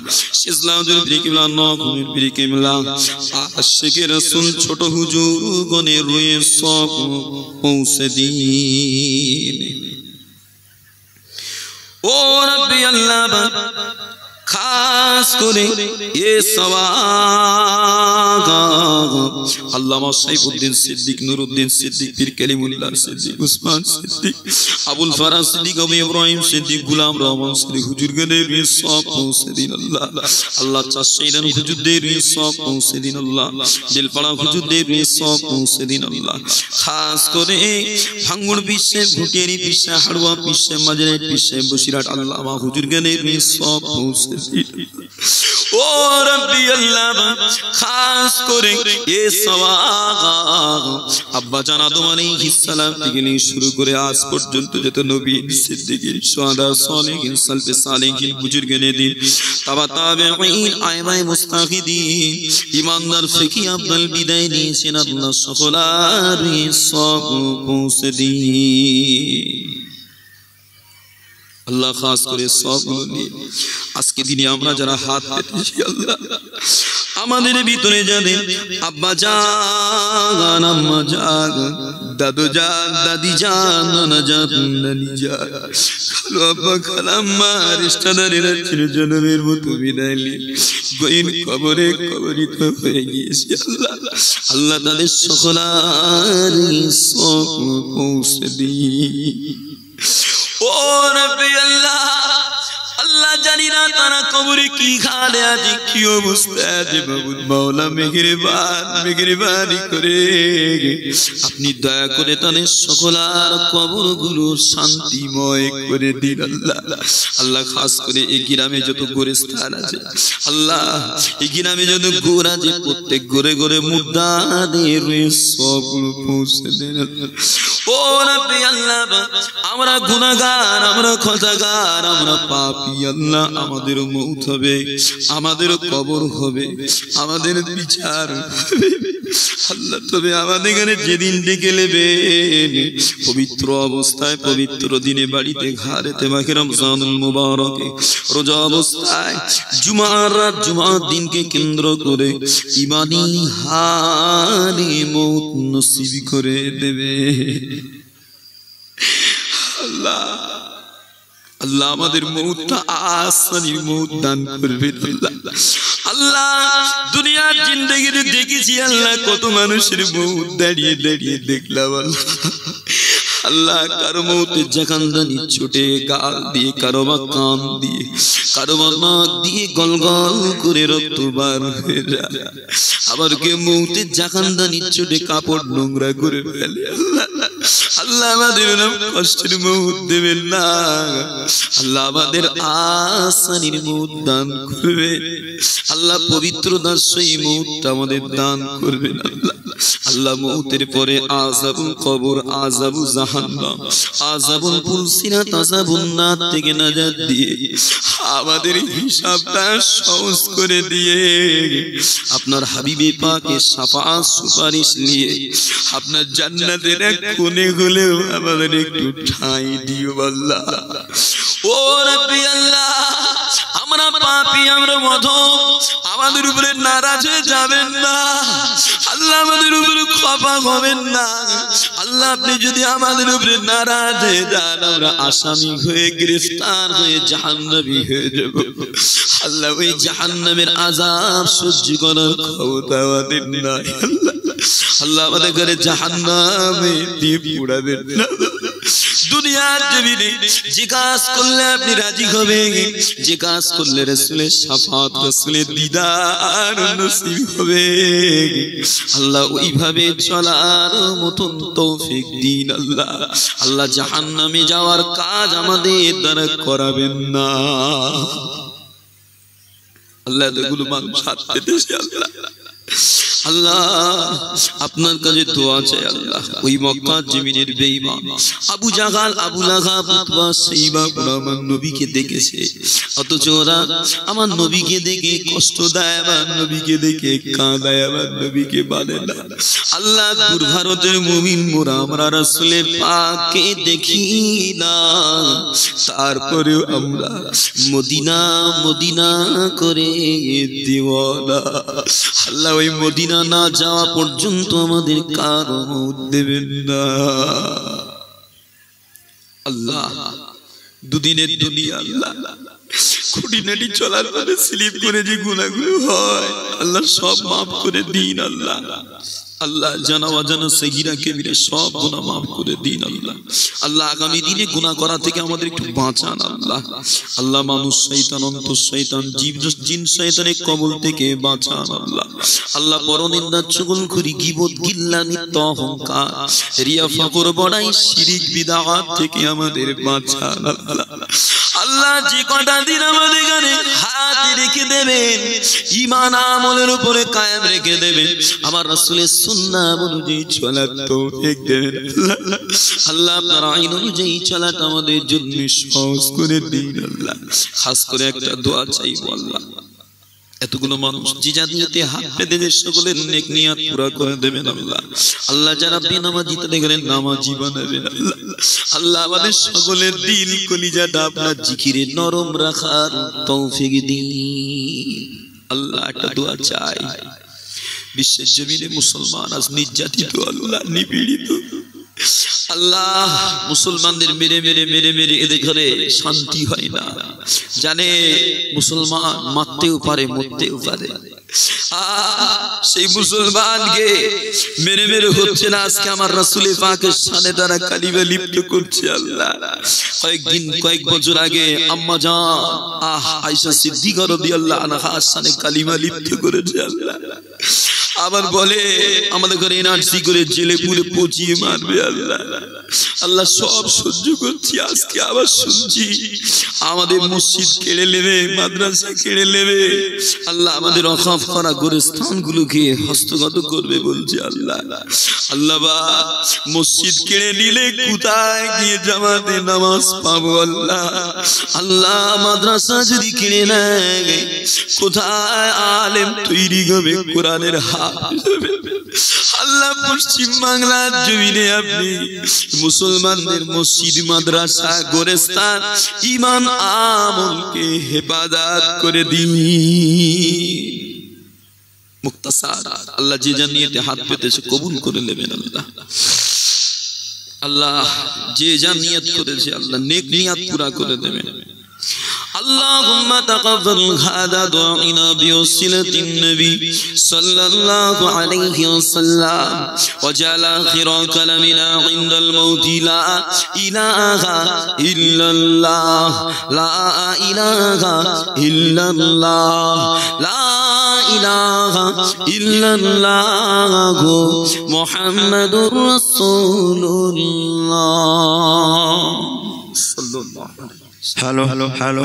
A: ইসলাম হুজুর পীর কেবলা নক হুজুর পীর কেবলা আশিকে রাসূল ছোট হুজুর গণের রয়ে সব পৌঁছে দিন ও রব্বি আল্লাহ खास करे ये सवाब अल्लामा सैफुद्दीन सिद्दीक नूरुद्दीन सिद्दीक पीर कलीमुल्लाह सिद्दीक उस्मान सिद्दीक अबुल फराज सिद्दीक अबू इब्राहिम सिद्दीक गुलाम रहमान सिद्दीक हुजूरगणेर सौंप पहुंचे दिन अल्लाह अल्लाह चाशेरन हुजूरদের সওয়াব পৌঁছে দিন আল্লাহ দিলপাড়া হুজুরদের সওয়াব পৌঁছে দিন আল্লাহ খাস করে ভাঙ্গুর বিশ্বে ভুটিয়ারি বিশ্বে হাড়ুয়া বিশ্বে মাজারের বিশ্বে বসিরহাট আল্লামা হুজুরগণের সওয়াব পৌঁছে ओ रब्बी अल्लाह खास करे ये सवाब अब्बा जान आदम अलैहिस सलाम থেকে নিয়ে শুরু করে আজ পর্যন্ত যত নবী সিদ্দিকিন শুহাদা সালেহিন সালফে সালেহিন বুজুর্গনে দিন তাবা তাবেঈন আইমায়ে মুস্তাহিদিন ইমানদার ফিকি আব্দুল বিদায় নিয়েছেন আল্লাহ সকলের সওয়াব পৌঁছে দিন अल्लाह खास करे सब आज के दिन আমরা যারা হাত পেতেছি আল্লাহ আমাদের ভিতরে যাদের আব্বা জান আম্মা জান দাদু জান দাদি জান নানা জান নানি জান খালো আব্বা খালাম্মা রিশতেদারেরা চিরজনমের মতো বিদায় নিয়ে গইন কবরে কবরিত হয়ে গিয়েছে আল্লাহ আল্লাহ তাদের সকলের সওয়াব পৌঁছে দিন ओ रब्बी अल्लाह अल्लाह जानी ना तारा कब्र की खाले आज की अवस्था आज बाबुल मौला मेहरबानी करे अपनी दया करे ताने सकलार कब्रगुलो शांतिमय करे दिन अल्लाह अल्लाह खास करे এই গ্রামে যত গোরস্থান আছে আল্লাহ এই গ্রামে যত গোর আছে প্রত্যেক গোরে গোরে মুর্দাদের সব পৌঁছে দেন ও রব্বি আল্লাহ আমরা গুনাহগার আমরা খতাগার আমরা পাপী আল্লাহ আমাদের মউত হবে আমাদের কবর হবে আমাদের বিচার হবে আল্লাহ তবে আমাদের এখানে যেদিন ডেকে নেবে পবিত্র অবস্থায় পবিত্র দিনে বাড়িতে ঘরেতে মাহে রমজানুল মুবারকে রোজা অবস্থায় জুমার রাত জুমার দিনকে কেন্দ্র করে ঈমানি হালে মউত নসিব করে দেবে আল্লাহ আল্লাহ আমাদের মউতটা আসানির মউত দান করবে আল্লাহ আল্লাহ দুনিয়ার জিন্দেগিতে দেখেছি আল্লাহ কত মানুষের মউত দাঁড়িয়ে দাঁড়িয়ে দেখলাম আল্লাহ আল্লাহ কারো মৌতের জাকান্দানি ছুটে গাল দিয়ে, কারো বা কান দিয়ে, কারো বা নাক দিয়ে গল গল করে রক্ত বার হয়ে যায়। আবার কেউ মৌতের জাকান্দানি ছুটে কাপড় নোংরা করে ফেলে। আল্লাহ আমাদের কষ্টের মৌত দেবেন না, আল্লাহ আমাদের আসানির মৌত দান করবেন। আল্লাহ পবিত্রতার সেই মৌতটা আমাদের দান করবেন। আল্লাহ আল্লাহ মৌতের পরে আযাবুল কবর, আযাবুল জাহান্নাম, আযাবুল পুলসিরাত, আযাবুন নার থেকে নাজাত দিয়ে আমাদের হিসাবটা সহজ করে দিয়ে আপনার হাবিবে পাকের শাফাআত সুপারিশ নিয়ে আপনার জান্নাতের এক কোণে হলেও আমাদের একটু ঠাঁই দিও আল্লাহ। ও রাব্বি আল্লাহ, আমরা পাপী, আমরা মধম, আমাদের উপরে নারাজ হয়ে যাবেন না আল্লাহ, আমাদের উপরে ক্ষমা হবেন না আল্লাহ। আপনি যদি আমাদের উপরে নারাজ হয়ে যান, আমরা আসামি হয়ে গ্রেফতার হয়ে জাহান্নামী হয়ে যাব আল্লাহ। ওই জাহান্নামের আযাব সহ্য করার ক্ষমতা আমাদের নাই আল্লাহ। আল্লাহ আমাদের ঘরে জাহান্নামে দিয়ে পুড়াবেন না। দুনিয়ার জমিনে যে কাজ করলে আপনি রাজি হবেন, যে কাজ করলে রাসূলের শাফাত, রাসূলের দিদার নসিব হবে আল্লাহ, ওইভাবে চলার মতন তৌফিক দিন আল্লাহ। আল্লাহ জাহান্নামে যাওয়ার কাজ আমাদের দ্বারা করাবেন না আল্লাহ। এগুলো মানুষ হাত পেতেছে আল্লাহ। আল্লাহ আপনার কাছে দোয়া চাই আল্লাহ। ওই মক্কার জমিনের বেঈমান আবু জাহাল, আবু লাহাব, উতবা, সাইবা ওরা আমার নবীকে দেখেছে, অথচ ওরা আমার নবীকে দেখে কষ্ট দেয়, আমার নবীকে দেখে কাঁদায়, আমার নবীকে মানে না আল্লাহ। দূর ভারতের মুমিন মোরা আমরা রাসূলের পাককে দেখি না, তারপরেও আমরা মদিনা মদিনা করে দিওয়ানা আল্লাহ। ওই মদিনা না যাওয়া পর্যন্ত আমাদের কারো মৌত দেবেন না আল্লাহ। দুদিনের দুনিয়া আল্লাহ, খুঁটিনাটি চলার পরে স্লিপ করে যে গুনাহগুলো হয় আল্লাহ সব মাফ করে দিন আল্লাহ। আল্লাহ জানা অজানা সগীরা কবিরা সব গুনাহ মাফ করে দিন আল্লাহ। আল্লাহ আগামী দিনে গুনাহ করা থেকে আমাদের একটু বাঁচান আল্লাহ। আল্লাহ মানুষ শয়তান, অন্তর শয়তান, জীব জিন শয়তানের কবল থেকে বাঁচান আল্লাহ। আল্লাহ পরনিন্দা, চুগলখড়ি, গীবত, গিল্লা, মিথ্য অহংকার, রিয়া, ফকর, বড়াই, শিরিক, বিদআত থেকে আমাদের বাঁচান আল্লাহ। আল্লাহ যে কটা দিন আমাদের গানে হাত রেখে দেবেন, ঈমান আমলের উপরে কায়েম রেখে দেবেন, আমার রাসূলের সুন্নাহ অনুযায়ী চলার তৌফিক দেবেন আল্লাহ। আপনার আইন অনুযায়ী চলাটা আমাদের জন্য সহজ করে দিন আল্লাহ। খাস করে একটা দোয়া চাইবো আল্লাহ, এতগুলো মানুষ যে জানিয়াতে হাত পেতে সকলের নেক নিয়াত পুরা করে দেবেন আল্লাহ। আল্লাহ যারা বেনামাজি তাদের ঘরে নামাজি বানাবেন আল্লাহ। আল্লাহ আমাদের সকলের দিল কলিজাটা আপনার জিকিরে নরম রাখার তৌফিক দিন আল্লাহ। একটা দোয়া চাই, বিশ্বের জমিনে মুসলমান আজ নির্যাতিত আল্লাহ, নিপীড়িত আল্লাহ। মুসলমানদের মেরে মেরে মেরে মেরে এদের ঘরে শান্তি হয় না, জানে মুসলমান মারতেও পারে মরতেও পারে। সেই মুসলমানকে মেরে মেরে হচ্ছে না, আজকে আমার রাসূলের পাকের শানে তারা কালিমা লিপ্ত করছে আল্লাহ। কয়েক বছর আগে আম্মা জান আয়েশা সিদ্দিকা রাদিয়াল্লাহু আনহা শানে কালিমা লিপ্ত করেছে আল্লাহ। আবার বলে আমাদের ঘরে এনআরসি করে জেলে পুরে পচিয়ে মারবে আল্লাহ। আল্লাহ সব সহ্য করছি, আজকে আবার শুনছি আমাদের মসজিদ কেড়ে নেবে, মাদ্রাসা কেড়ে নেবে আল্লাহ। আমাদের অকাফ করা গোরস্থানগুলোকে হস্তগত করবে বলছে আল্লাহ। আল্লাহ বা মসজিদ কেড়ে নিলে কোথায় গিয়ে জামাতে নামাজ পাবো আল্লাহ। আল্লাহ মাদ্রাসা যদি কেড়ে নেয় কোথায় আলেম তৈরি হবে, কোরআনের হাফেজ হবে আল্লাহ। পশ্চিম বাংলার জমিনে আপনি মুসলমানদের মসজিদ, মাদ্রাসা, গোরস্থান, ঈমান আমলকে হেফাজত করে দিন। মুক্তাসার আল্লাহ যে জানিয়েতে হাত পেতেছে কবুল করে নেবেন আল্লাহ। আল্লাহ যে যা নিয়ত করেছে আল্লাহ নেক নিয়ত পুরা করে দেবেন اللهم تقبل هذا دعائنا بوسيلة النبي صلى الله عليه وسلم وجعل آخر كلامنا عند الموت لا إله إلا الله لا إله إلا الله لا إله إلا الله محمد رسول الله صلى الله عليه وسلم.
B: হ্যালো